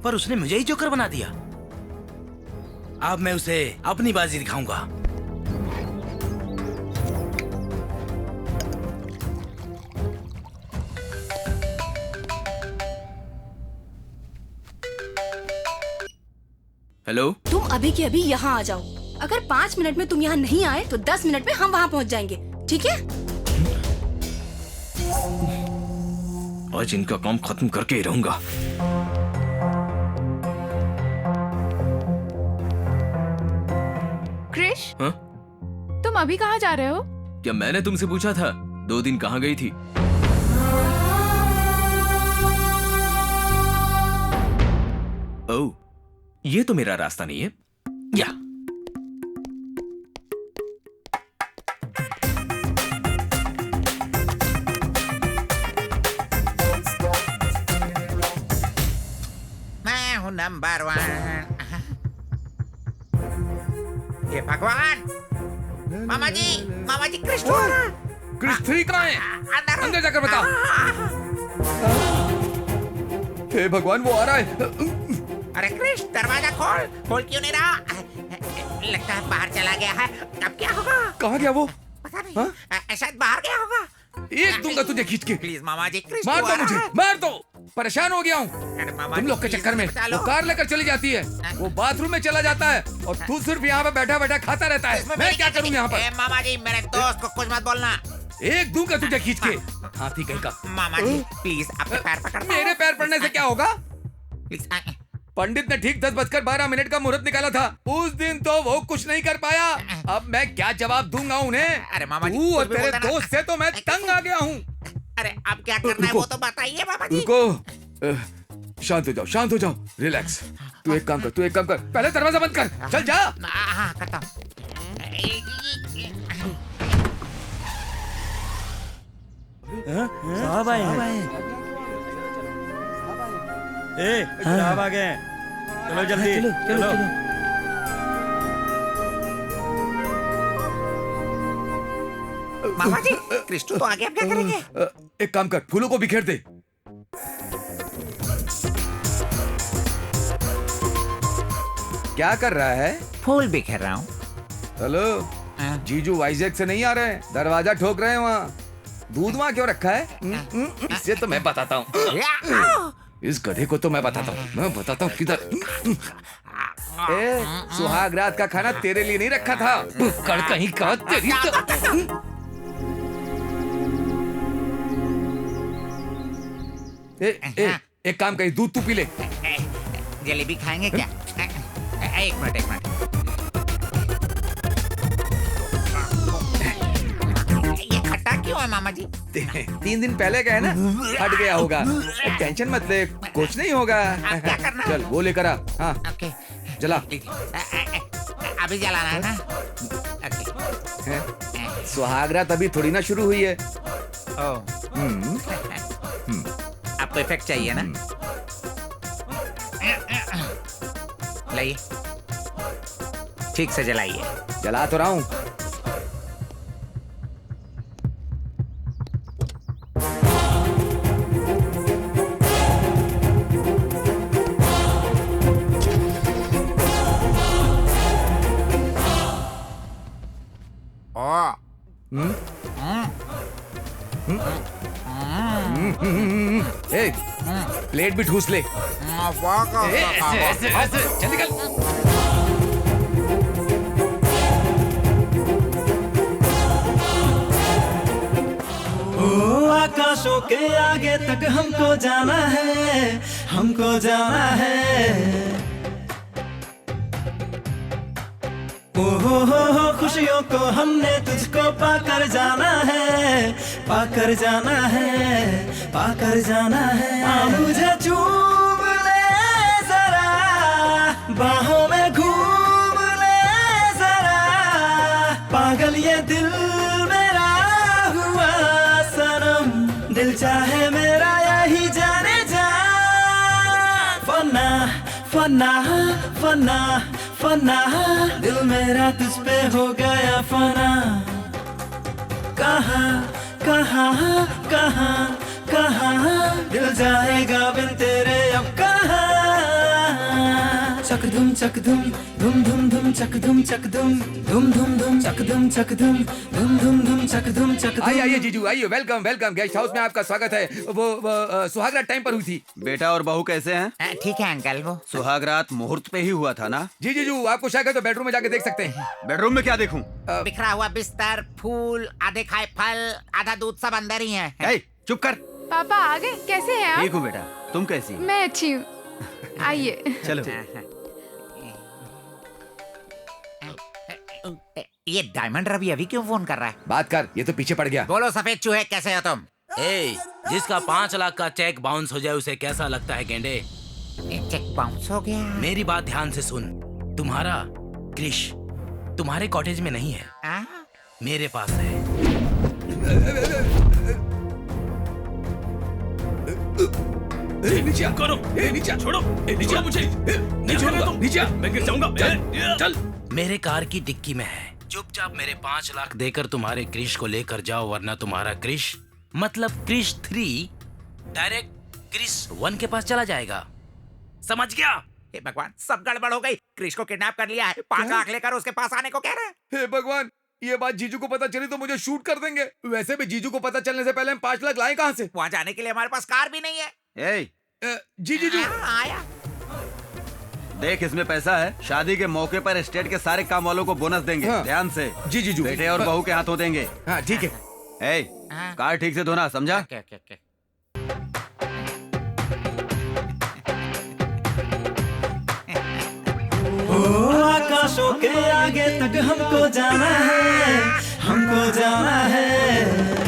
पर उसने मुझे ही जोकर बना दिया। अब मैं उसे अपनी बाजी दिखाऊंगा। हेलो, तुम अभी के अभी यहाँ आ जाओ। अगर 5 मिनट में तुम यहाँ नहीं आए तो 10 मिनट में हम वहाँ पहुँच जाएंगे, ठीक है? आज इनका काम खत्म करके ही रहूंगा। क्रिश, हाँ? तुम अभी कहाँ जा रहे हो? क्या मैंने तुमसे पूछा था 2 दिन कहाँ गई थी? ओह, ये तो मेरा रास्ता नहीं है। या मैं हूँ नंबर 1। ये भगवान, मामा जी कृष्ण आ रहा है। क्रिस 3 कहाँ है? अंदर जाकर बता। हे भगवान, वो आ रहा है। अरे कृष्ण, दरवाजा खोल क्यों नहीं रहा? लगता है बाहर चला गया है। अब क्या होगा? कहाँ गया वो? पता नहीं। शायद बाहर गया होगा। एक दूंगा तुझे खींच के। प्लीज मामा जी, कृष्ण मार को दो आ रहा मुझे, है। मार दो। परेशान हो गया हूँ अरे मामा तुम जी, लोग के प्लीज चक्कर में। बचा लो। वो कार लेकर चली जाती है, वो बाथरूम में चला जाता है और तू सिर्फ यहाँ पे बैठा बैठा खाता रहता है। मैं क्या करूँ यहाँ पर? मामा जी, मेरे दोस्त को कुछ मत बोलना। एक दूंगा तुझे खींच के। हाथी कहीं का। मामा जी प्लीज, अपने पैर पकड़ना। मेरे पैर पड़ने से क्या होगा? प्लीज। पंडित ने ठीक 10:12 का मुहूर्त निकाला था। उस दिन तो वो कुछ नहीं कर पाया। अब मैं क्या जवाब दूंगा उन्हें? अरे मामा जी, तू और कुछ भी तेरे बोलना ना। दोस्त से तो मैं तंग आ गया हूँ। अरे अब क्या करना है वो तो बताइए मामा जी। रुको, शांत हो जाओ, रिलैक्स। तू एक काम कर, पहले दरवाजा बंद कर। चल जा। हाँ, करता हूँ। साहब आए हैं। ए, साहब आ गए। चलो जल्दी, चलो। मामा जी, कृष्ण तो आगे, अब क्या करेंगे? एक काम कर, फूलों को बिखेर दे। क्या कर रहा है? फूल बिखेर रहा हूँ। हेलो, जीजू वाइजैक से नहीं आ रहे हैं, दरवाजा ठोक रहे हैं वहाँ। दूध वहाँ क्यों रखा है? इससे तो मैं बताता हूँ। इस गधे को तो मैं बताता हूँ किधर। सुहाग रात का खाना तेरे लिए नहीं रखा था। कड़ कहीं का तेरी तो। एक काम कर, दूध तू पी ले। जलेबी खाएंगे क्या? एक मिनट। ये खट्टा क्यों है मामा जी? 3 दिन पहले का है ना, हट गया होगा। टेंशन मत ले, कुछ नहीं होगा। क्या करना? चल वो लेकर आ। हाँ, ओके, जला। अभी जलाना है ना? सुहागरात अभी थोड़ी ना शुरू हुई है। आपको इफेक्ट चाहिए ना? लाइए, ठीक से जलाइए। जला तो रहा हूँ। ए, प्लेट भी ठूस ले। ऐसे चल निकल। आकाशों के आगे तक हमको जाना है, हमको जाना है। हो खुशियों को हमने तुझको पाकर जाना है, पाकर जाना है, पाकर जाना है। मुझे चूम ले जरा, बाहों में घूम ले जरा, पागल ये दिल मेरा हुआ सनम, दिल चाहे मेरा यही जाने जा। फना फना फना फना, दिल मेरा तुझ पे हो गया फना। कहाँ कहाँ कहाँ कहाँ दिल जाएगा बिन तेरे अब कहाँ। चकदुम चकदुम धुम धुम धुम चकदुम चकदुम धुम धुम धुम चकदुम चकदुम धुम धुम धुम चकदुम चकदुम। आइए आइए जीजू आइए, वेलकम वेलकम। गेस्ट हाउस में आपका स्वागत है। वो सुहागरात टाइम पर हुई थी। बेटा और बहू कैसे हैं? ठीक है अंकल। वो सुहागरात मुहूर्त पे ही हुआ था ना? जी जीजू, आपको शायद है तो बेडरूम में जाके देख सकते हैं। बेडरूम में क्या देखूं? बिखरा हुआ बिस्तर, फूल, आधे खाए फल, आधा दूध, सब अंदर ही है। ए, चुप कर। पापा आ गए? कैसे हैं आप? ठीक हूँ बेटा, तुम कैसी? मैं अच्छी हूँ। आइए। चलो। ये डायमंड रवि अभी क्यों फोन कर रहा है? बात कर, ये तो पीछे पड़ गया। बोलो सफेद चूहे, कैसे हो तुम? ए, जिसका 5 लाख का चेक बाउंस हो जाए उसे कैसा लगता है गेंडे? चेक बाउंस हो गया। मेरी बात ध्यान से सुन। तुम्हारा क्रिश तुम्हारे कॉटेज में नहीं है, मेरे पास है। नीचे करो, नीचे छोड़ो, नीचे मुझे, नहीं छोड़ूंगा, नीचे मैं गिर जाऊंगा। चल। मेरे कार की डिक्की में है। चुपचाप मेरे 5 लाख देकर तुम्हारे क्रिश को लेकर जाओ, वरना तुम्हारा क्रिश मतलब क्रिश 3 डायरेक्ट क्रिश 1 के पास चला जाएगा। समझ गया? हे भगवान, सब गड़बड़ हो गई। क्रिश को किडनैप कर लिया है, 5 लाख लेकर उसके पास आने को कह रहे हैं। हे भगवान, ये बात जीजू को पता चली तो मुझे शूट कर देंगे। वैसे भी जीजू को पता चलने से पहले हम 5 लाख लाए कहाँ से? वहाँ जाने के लिए हमारे पास कार भी नहीं है। जी जीजू आया। देख, इसमें पैसा है। शादी के मौके पर एस्टेट के सारे काम वालों को बोनस देंगे। हाँ। ध्यान से। जी जीजू। बेटे और बहू के हाथों देंगे। हाँ ठीक है। कार ठीक से धोना, समझा? ओके। आकाशों के आगे तक हमको जाना है, हमको जाना है।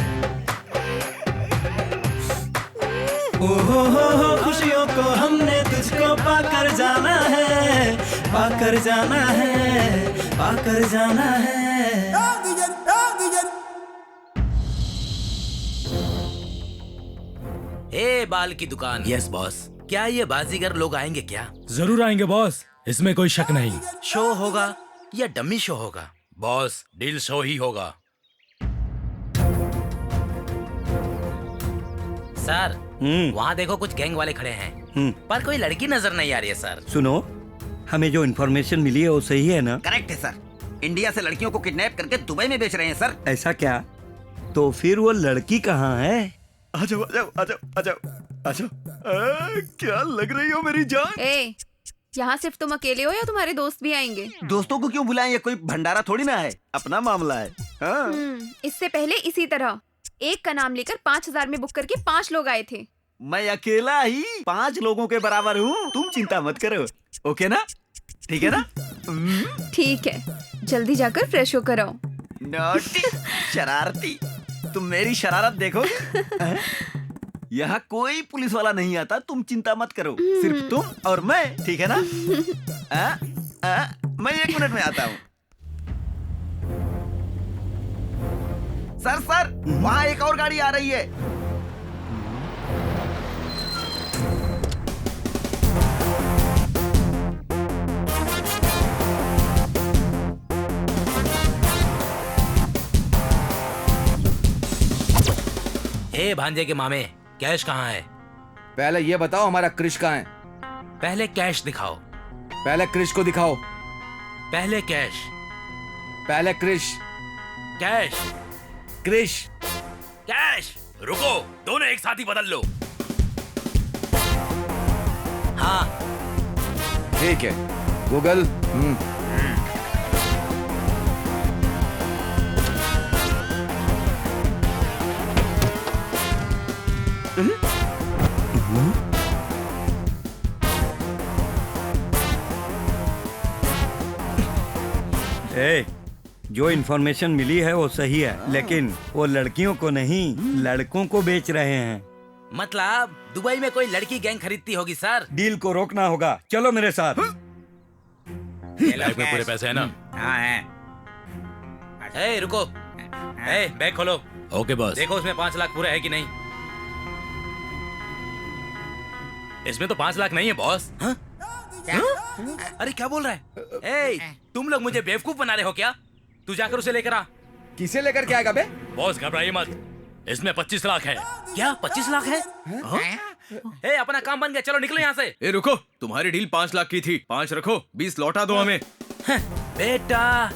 हो खुशियों को हमने तुझको पाकर जाना है, पाकर जाना है, पाकर जाना है। ए बाल की दुकान। Yes boss. क्या ये बाजीगर लोग आएंगे क्या? जरूर आएंगे बॉस, इसमें कोई शक नहीं। शो होगा या डमी शो होगा? बॉस, डील शो ही होगा। सर, वहाँ देखो कुछ गैंग वाले खड़े हैं, पर कोई लड़की नजर नहीं आ रही है सर। सुनो, हमें जो इन्फॉर्मेशन मिली है वो सही है ना? करेक्ट है सर। इंडिया से लड़कियों को किडनैप करके दुबई में बेच रहे हैं सर। ऐसा क्या? तो फिर वो लड़की कहाँ है? आ जाओ आ जाओ आ जाओ आ जाओ आ जाओ। क्या लग रही हो मेरी जान। ए, यहाँ सिर्फ तुम अकेले हो या तुम्हारे दोस्त भी आएंगे? दोस्तों को क्यों बुलाएं? ये कोई भंडारा थोड़ी ना है, अपना मामला है। हाँ। इससे पहले इसी तरह एक का नाम लेकर 5,000 में बुक करके 5 लोग आए थे। मैं अकेला ही 5 लोगों के बराबर हूँ, तुम चिंता मत करो। ओके ना? ठीक है ना? ठीक है, जल्दी जाकर फ्रेश होकर आओ। नॉटी, शरारती, तुम मेरी शरारत देखो। यहाँ कोई पुलिस वाला नहीं आता, तुम चिंता मत करो। सिर्फ तुम और मैं, ठीक है ना? मैं 1 मिनट में आता हूँ। सर सर, वहाँ एक और गाड़ी आ रही है। हे भांजे के मामे, कैश कहाँ है? पहले ये बताओ हमारा क्रिश कहाँ है? पहले कैश दिखाओ। पहले क्रिश को दिखाओ। पहले कैश। पहले क्रिश। कैश। क्रिश। कैश। रुको, दोनों एक साथ ही बदल लो। हाँ ठीक है गूगल। ए, जो इन्फॉर्मेशन मिली है वो सही है, लेकिन वो लड़कियों को नहीं लड़कों को बेच रहे हैं। मतलब दुबई में कोई लड़की गैंग खरीदती होगी सर। डील को रोकना होगा, चलो मेरे साथ। लाइफ में पूरे पैसे है ना? हाँ है। ए, रुको। ए, बैग खोलो। Okay boss. देखो उसमें 5 लाख पूरे है कि नहीं। इसमें तो 5 लाख नहीं है बॉस। हाँ? अरे क्या बोल रहा है? ए, तुम लोग मुझे बेवकूफ बना रहे हो क्या? तू जाकर उसे लेकर आ। किसे लेकर के आएगा बे? बॉस घबराइए मत, इसमें 25 लाख है। क्या 25 लाख है? ए, अपना काम बन गया, चलो निकलो यहाँ से। ए रुको, तुम्हारी डील 5 लाख की थी, 5 रखो, 20 लौटा दो हमें। बेटा,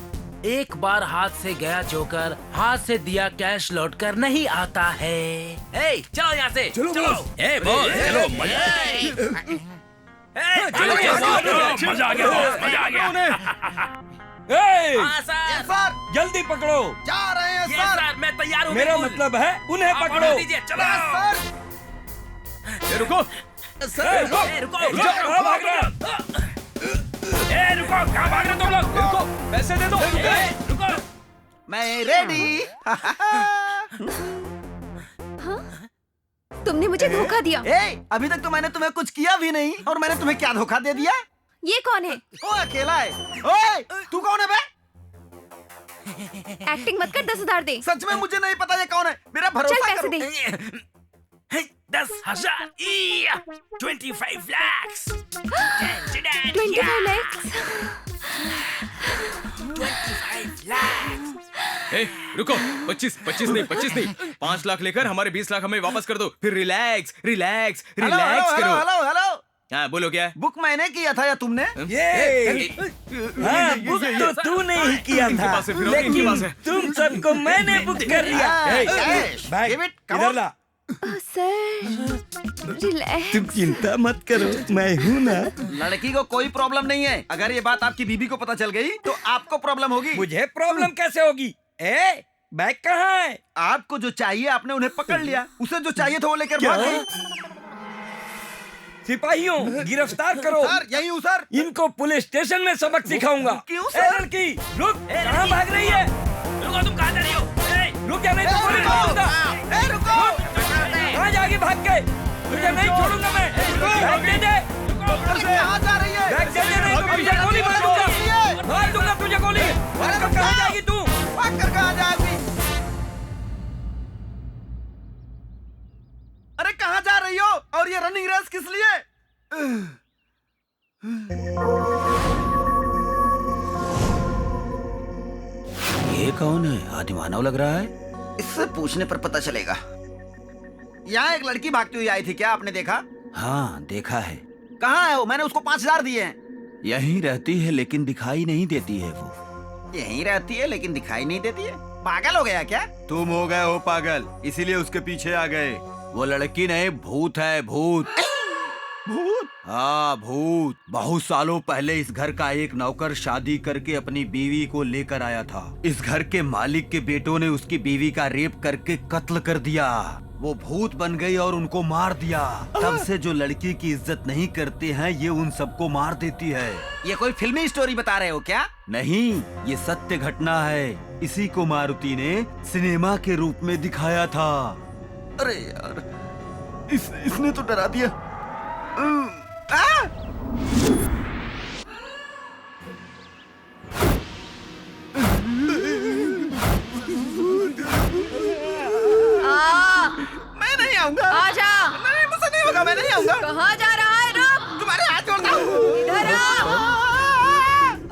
एक बार हाथ से गया जोकर, हाथ से दिया कैश लौट कर नहीं आता है। ए, चलो यहाँ से। चलो। ए बॉस, चलो मजा आ गया बॉस, मजा आ गया। हाँ, सर। जल्दी पकड़ो। जा रहे हैं ये सर। सर, मैं तैयार हूँ। मेरा बिल्कुल। मतलब है उन्हें आप पकड़ो। ऑर्डर दीजिए, चलो। ए रुको, रुको, रुको, कहाँ भाग रहे हो? रुको, कहाँ भाग रहे हो तुम लोग? रुको, पैसे दे दो। रुको। मैं रेडी। तुमने मुझे धोखा दिया। अभी तक तो मैंने तुम्हें कुछ किया भी नहीं, और मैंने तुम्हें क्या धोखा दे दिया? ये कौन है? वो अकेला है। ओए, तू कौन है बे? एक्टिंग मत कर, 10,000 दे। सच में मुझे नहीं पता ये कौन है, मेरा चल भरोसा पैसे करो। दे। 10,000, 25 lakhs। 25 lakhs। 25 lakhs। ए रुको, 25 नहीं, 5 लाख लेकर हमारे 20 लाख हमें वापस कर दो, फिर रिलैक्स रिलैक्स रिलैक्स हेलो करो। Hello hello. हाँ बोलो, क्या है? बुक मैंने किया था या तुमने? हाँ, बुक तो तूने ही किया इनके था, पास है, फिर और इनके पास है। लेकिन तुम सबको मैंने बुक कर दिया। Cash, bag give it, come इधर on। ला। Sir relax. तुम चिंता मत करो, मैं हूँ ना। लड़की को कोई प्रॉब्लम नहीं है, अगर ये बात आपकी बीबी को पता चल गई तो आपको प्रॉब्लम होगी। मुझे प्रॉब्लम कैसे होगी? बैग कहाँ है? आपको जो चाहिए आपने उन्हें पकड़ लिया, उसे जो चाहिए था वो लेकर क्या? भाग गई। सिपाहियों, गिरफ्तार करो। सर यही हूँ सर। इनको पुलिस स्टेशन में सबक सिखाऊंगा। क्यों ए, सर? लड़की रुक, कहाँ भाग रही है? रुको, तुम कहाँ जा रही हो? रुक या नहीं तो गोली मार दूंगा। रुको। कहाँ जाएगी भाग के? तुझे नहीं छोड़ूंगा मैं। बैग दे दे। कहाँ जा रही है? बैग दे दे, नहीं तो तुझे गोली मार दूंगा। मार दूंगा तुझे गोली। अरे तो कहाँ जाएगी तू? भाग कर कहाँ जाएगी? अरे कहाँ जा रही हो? और ये रनिंग रेस किस लिए? ये कौन है? आदि मानव लग रहा है। इससे पूछने पर पता चलेगा। यहाँ एक लड़की भागती हुई आई थी, क्या आपने देखा? हाँ देखा है। कहाँ है वो? मैंने उसको 5,000 दिए हैं। यहीं रहती है लेकिन दिखाई नहीं देती है वो। यहीं रहती है लेकिन दिखाई नहीं देती है? पागल हो गया क्या? तुम हो गए हो पागल, इसीलिए उसके पीछे आ गए। वो लड़की नहीं, भूत है, भूत। भूत? हाँ भूत। बहुत सालों पहले इस घर का एक नौकर शादी करके अपनी बीवी को लेकर आया था। इस घर के मालिक के बेटों ने उसकी बीवी का रेप करके कत्ल कर दिया। वो भूत बन गई और उनको मार दिया। तब से जो लड़की की इज्जत नहीं करते हैं ये उन सबको मार देती है। ये कोई फिल्मी स्टोरी बता रहे हो क्या? नहीं, ये सत्य घटना है। इसी को मारुति ने सिनेमा के रूप में दिखाया था। अरे यार, इसने तो डरा दिया। आऊंगा। आजा। नहीं मुझसे नहीं होगा, मैं नहीं आऊंगा। कहाँ जा रहा है? रुक। तुम्हारे हाथ जोड़ता हूँ। इधर आ।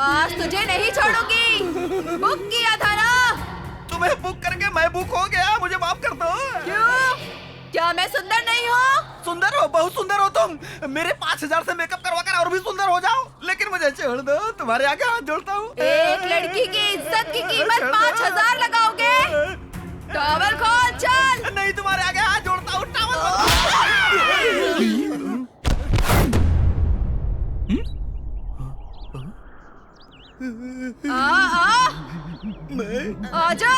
आज तुझे नहीं छोड़ूंगी। बुक किया था ना? तुम्हें बुक करके मैं बुक हो गया, मुझे माफ कर दो। क्यों? क्या मैं सुंदर नहीं हूँ? सुंदर हो, बहुत सुंदर हो तुम। मेरे 5000 से मेकअप करवा कर और भी सुंदर हो जाओ, लेकिन मुझे छोड़ दो, तुम्हारे आगे हाथ जोड़ता हूँ। एक लड़की की इज्जत की कीमत 5000 लगाओगे? टॉवल खोल, चल। नहीं, तुम्हारे आगे हाथ जोड़ता हूँ, टॉवल आजा।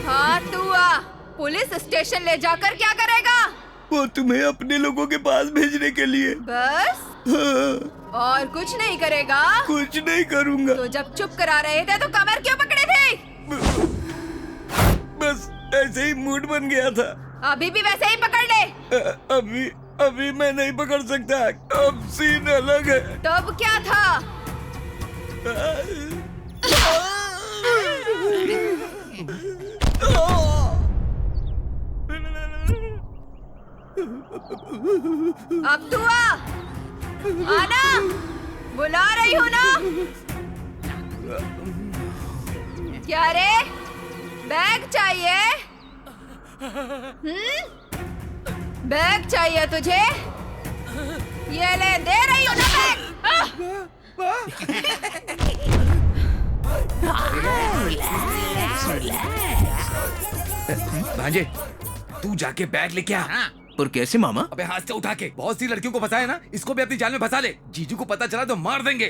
हाँ तू आ। पुलिस स्टेशन ले जाकर क्या करेगा? वो तुम्हें अपने लोगों के पास भेजने के लिए। बस? हाँ, और कुछ नहीं करेगा? कुछ नहीं करूँगा। तो जब चुप करा रहे थे तो कमर क्यों पकड़े थे? बस ऐसे ही मूड बन गया था। अभी भी वैसे ही पकड़ ले। अभी मैं नहीं पकड़ सकता, अब सीन अलग है। तब क्या था? अब तू आ। आना, बुला रही हूँ ना। क्या रे, बैग चाहिए? बैग चाहिए तुझे? ये ले, दे रही हूँ ना भांजे, तू जाके बैग लेके आ। पर कैसे मामा? अबे हाथ से उठा के। बहुत सी लड़कियों को फंसा है ना, इसको भी अपनी जाल में फंसा ले। जीजू को पता चला तो मार देंगे।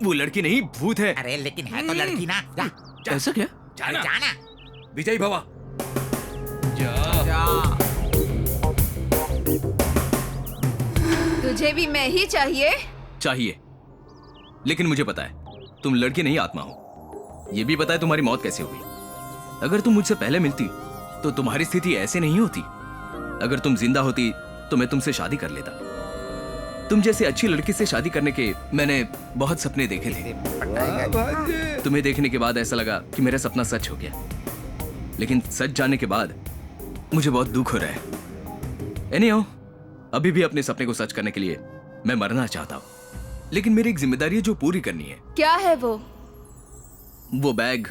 वो लड़की नहीं, भूत है। अरे लेकिन है तो लड़की ना। जा, ऐसा क्या? जाना। जाना। विजय भवा। तुझे भी मैं ही चाहिए? चाहिए, लेकिन मुझे पता है तुम लड़की नहीं आत्मा हो। ये भी पता है तुम्हारी मौत कैसे हुई। अगर तुम मुझसे पहले मिलती तो तुम्हारी स्थिति ऐसे नहीं होती। अगर तुम जिंदा होती तो मैं तुमसे शादी कर लेता। तुम जैसे अच्छी लड़की से शादी करने के मैंने बहुत सपने देखे थे। तुम्हें देखने के बाद ऐसा लगा कि मेरा सपना सच हो गया, लेकिन सच जानने के बाद मुझे बहुत दुख हो रहा है। एनीहाउ, अभी भी अपने सपने को सच करने के लिए मैं मरना चाहता हूँ, लेकिन मेरी एक जिम्मेदारी है जो पूरी करनी है। क्या है वो? वो बैग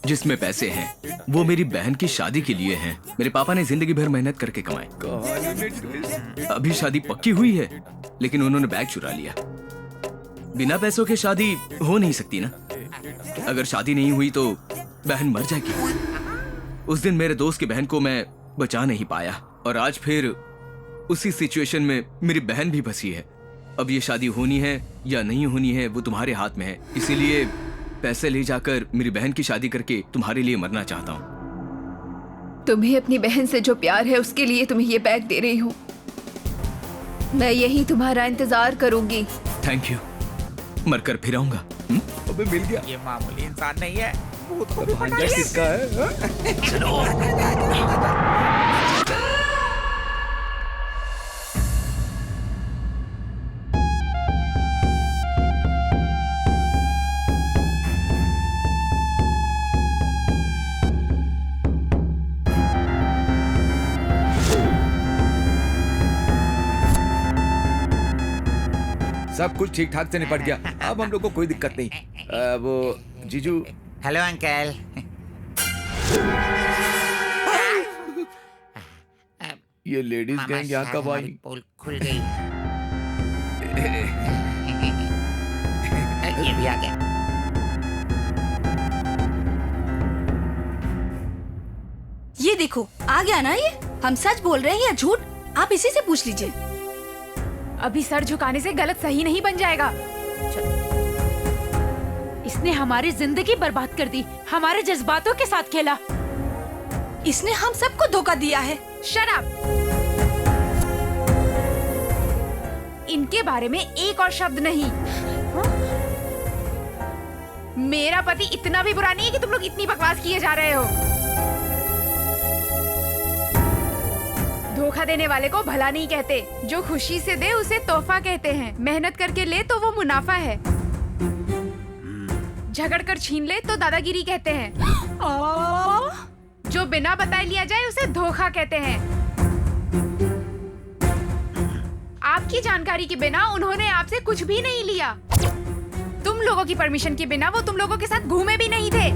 जिसमें पैसे हैं, वो मेरी बहन की शादी के लिए हैं। मेरे पापा ने जिंदगी भर मेहनत करके कमाए। अभी शादी पक्की हुई है, लेकिन उन्होंने बैग चुरा लिया। बिना पैसों के शादी हो नहीं सकती ना। अगर शादी नहीं हुई तो बहन मर जाएगी। उस दिन मेरे दोस्त की बहन को मैं बचा नहीं पाया, और आज फिर उसी सिचुएशन में मेरी बहन भी फंसी है। अब ये शादी होनी है या नहीं होनी है वो तुम्हारे हाथ में है। इसीलिए पैसे ले जाकर मेरी बहन की शादी करके तुम्हारे लिए मरना चाहता हूँ। तुम्हें अपनी बहन से जो प्यार है उसके लिए तुम्हें ये बैग दे रही हूँ। मैं यही तुम्हारा इंतजार करूंगी। Thank you. मरकर फिर आऊंगा। अबे मिल गया। ये मामूली इंसान नहीं है। भांजा किसका है? सब कुछ ठीक ठाक से निपट गया। अब हम लोग को कोई दिक्कत नहीं। वो जीजू। Hello uncle. ये लेडीज गैंग यहाँ कब आई? पोल खुल गई। ये भी आ गया। ये देखो, आ गया ना ये। हम सच बोल रहे हैं या झूठ, आप इसी से पूछ लीजिए। अभी सर झुकाने से गलत सही नहीं बन जाएगा। इसने हमारी जिंदगी बर्बाद कर दी, हमारे जज्बातों के साथ खेला। इसने हम सबको धोखा दिया है। शराब। इनके बारे में एक और शब्द नहीं। मेरा पति इतना भी बुरा नहीं है कि तुम लोग इतनी बकवास किए जा रहे हो। धोखा देने वाले को भला नहीं कहते, जो खुशी से दे उसे तोहफा कहते हैं। मेहनत करके ले तो वो मुनाफा है, झगड़ कर छीन ले तो दादागिरी कहते हैं। जो बिना बताए लिया जाए उसे धोखा कहते हैं। आपकी जानकारी के बिना उन्होंने आपसे कुछ भी नहीं लिया। तुम लोगों की परमिशन के बिना वो तुम लोगों के साथ घूमे भी नहीं थे,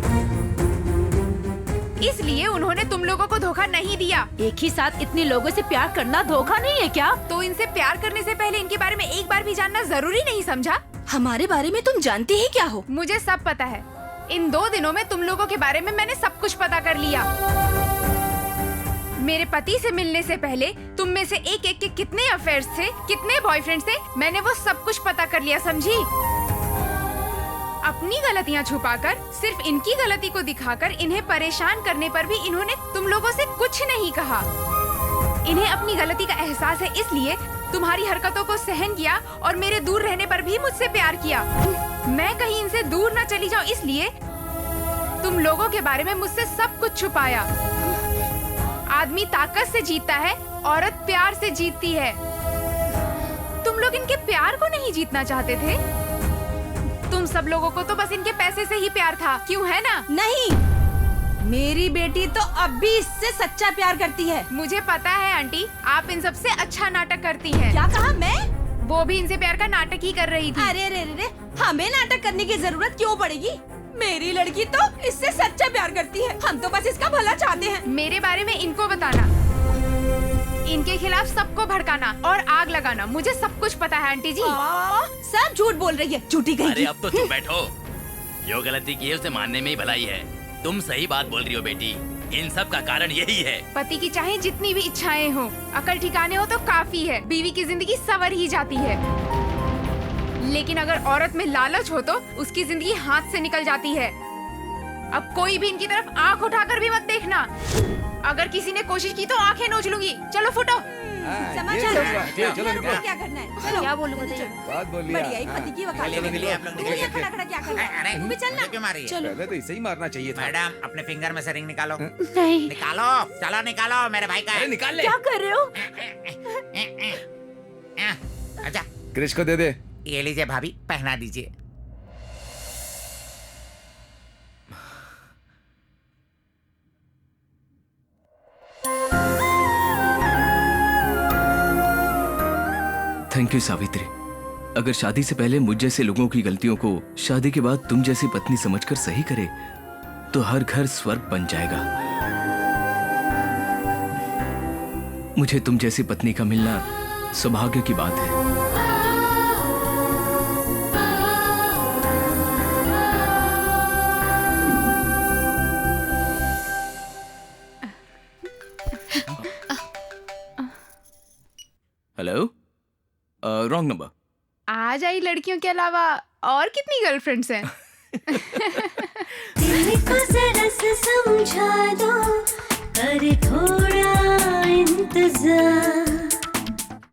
इसलिए उन्होंने तुम लोगों को धोखा नहीं दिया। एक ही साथ इतने लोगों से प्यार करना धोखा नहीं है क्या? तो इनसे प्यार करने से पहले इनके बारे में एक बार भी जानना जरूरी नहीं समझा? हमारे बारे में तुम जानते ही क्या हो? मुझे सब पता है। इन 2 दिनों में तुम लोगों के बारे में मैंने सब कुछ पता कर लिया। मेरे पति से मिलने से पहले तुम में से एक एक के कितने अफेयर्स थे, कितने बॉयफ्रेंड्स थे, मैंने वो सब कुछ पता कर लिया, समझी? अपनी गलतियां छुपाकर, सिर्फ इनकी गलती को दिखाकर इन्हें परेशान करने पर भी इन्होंने तुम लोगों से कुछ नहीं कहा। इन्हें अपनी गलती का एहसास है, इसलिए तुम्हारी हरकतों को सहन किया और मेरे दूर रहने पर भी मुझसे प्यार किया। मैं कहीं इनसे दूर न चली जाऊं, इसलिए तुम लोगों के बारे में मुझसे सब कुछ छुपाया। आदमी ताकत से जीतता है, औरत प्यार से जीतती है। तुम लोग इनके प्यार को नहीं जीतना चाहते थे। तुम सब लोगों को तो बस इनके पैसे से ही प्यार था, क्यों है ना? नहीं, मेरी बेटी तो अब भी इससे सच्चा प्यार करती है। मुझे पता है आंटी, आप इन सबसे अच्छा नाटक करती हैं। क्या कहा? मैं? वो भी इनसे प्यार का नाटक ही कर रही थी। अरे रे रे, हमें नाटक करने की जरूरत क्यों पड़ेगी? मेरी लड़की तो इससे सच्चा प्यार करती है। हम तो बस इसका भला चाहते हैं। मेरे बारे में इनको बताना, इनके खिलाफ सबको भड़काना और आग लगाना, मुझे सब कुछ पता है आंटी जी। सब झूठ बोल रही है, झूठी गई। अरे अब तो चुप बैठो। जो गलती की है उसे मानने में ही भलाई है। तुम सही बात बोल रही हो बेटी, इन सब का कारण यही है। पति की चाहे जितनी भी इच्छाएं हो, अकल ठिकाने हो तो काफी है। बीवी की जिंदगी संवर ही जाती है, लेकिन अगर औरत में लालच हो तो उसकी जिंदगी हाथ से निकल जाती है। अब कोई भी इनकी तरफ आंख उठाकर भी मत देखना। अगर किसी ने कोशिश की तो आंखें नोच लूंगी। चलो फुटो। चलो निकलो। क्या करना है? चलो। क्या बोलूं बताइए? बात बोलिए। बढ़िया ही पति की वकालत में निकलिए आप लोग, निकलिए। निकलिए, खड़ा खड़ा क्या करना है? अरे, तुम भी चलना। क्यों मारी है? चलो। पहले तो इसे ही मारना चाहिए था। मैडम, अपने फिंगर में से रिंग निकालो। नहीं। निकालो, चलो निकालो, मेरे भाई का है। निकाल ले। क्या कर रहे हो? अच्छा, क्रिश को दे दे। ये लीजिए भाभी, पहना दीजिए। Thank you Savitri. अगर शादी से पहले मुझ जैसे लोगों की गलतियों को शादी के बाद तुम जैसी पत्नी समझकर सही करे तो हर घर स्वर्ग बन जाएगा। मुझे तुम जैसी पत्नी का मिलना सौभाग्य की बात है। Hello, wrong number. आज आई लड़कियों के अलावा और कितनी गर्लफ्रेंड्स हैं? दिल को जरा सा समझा दो, कर थोड़ा इंतजार।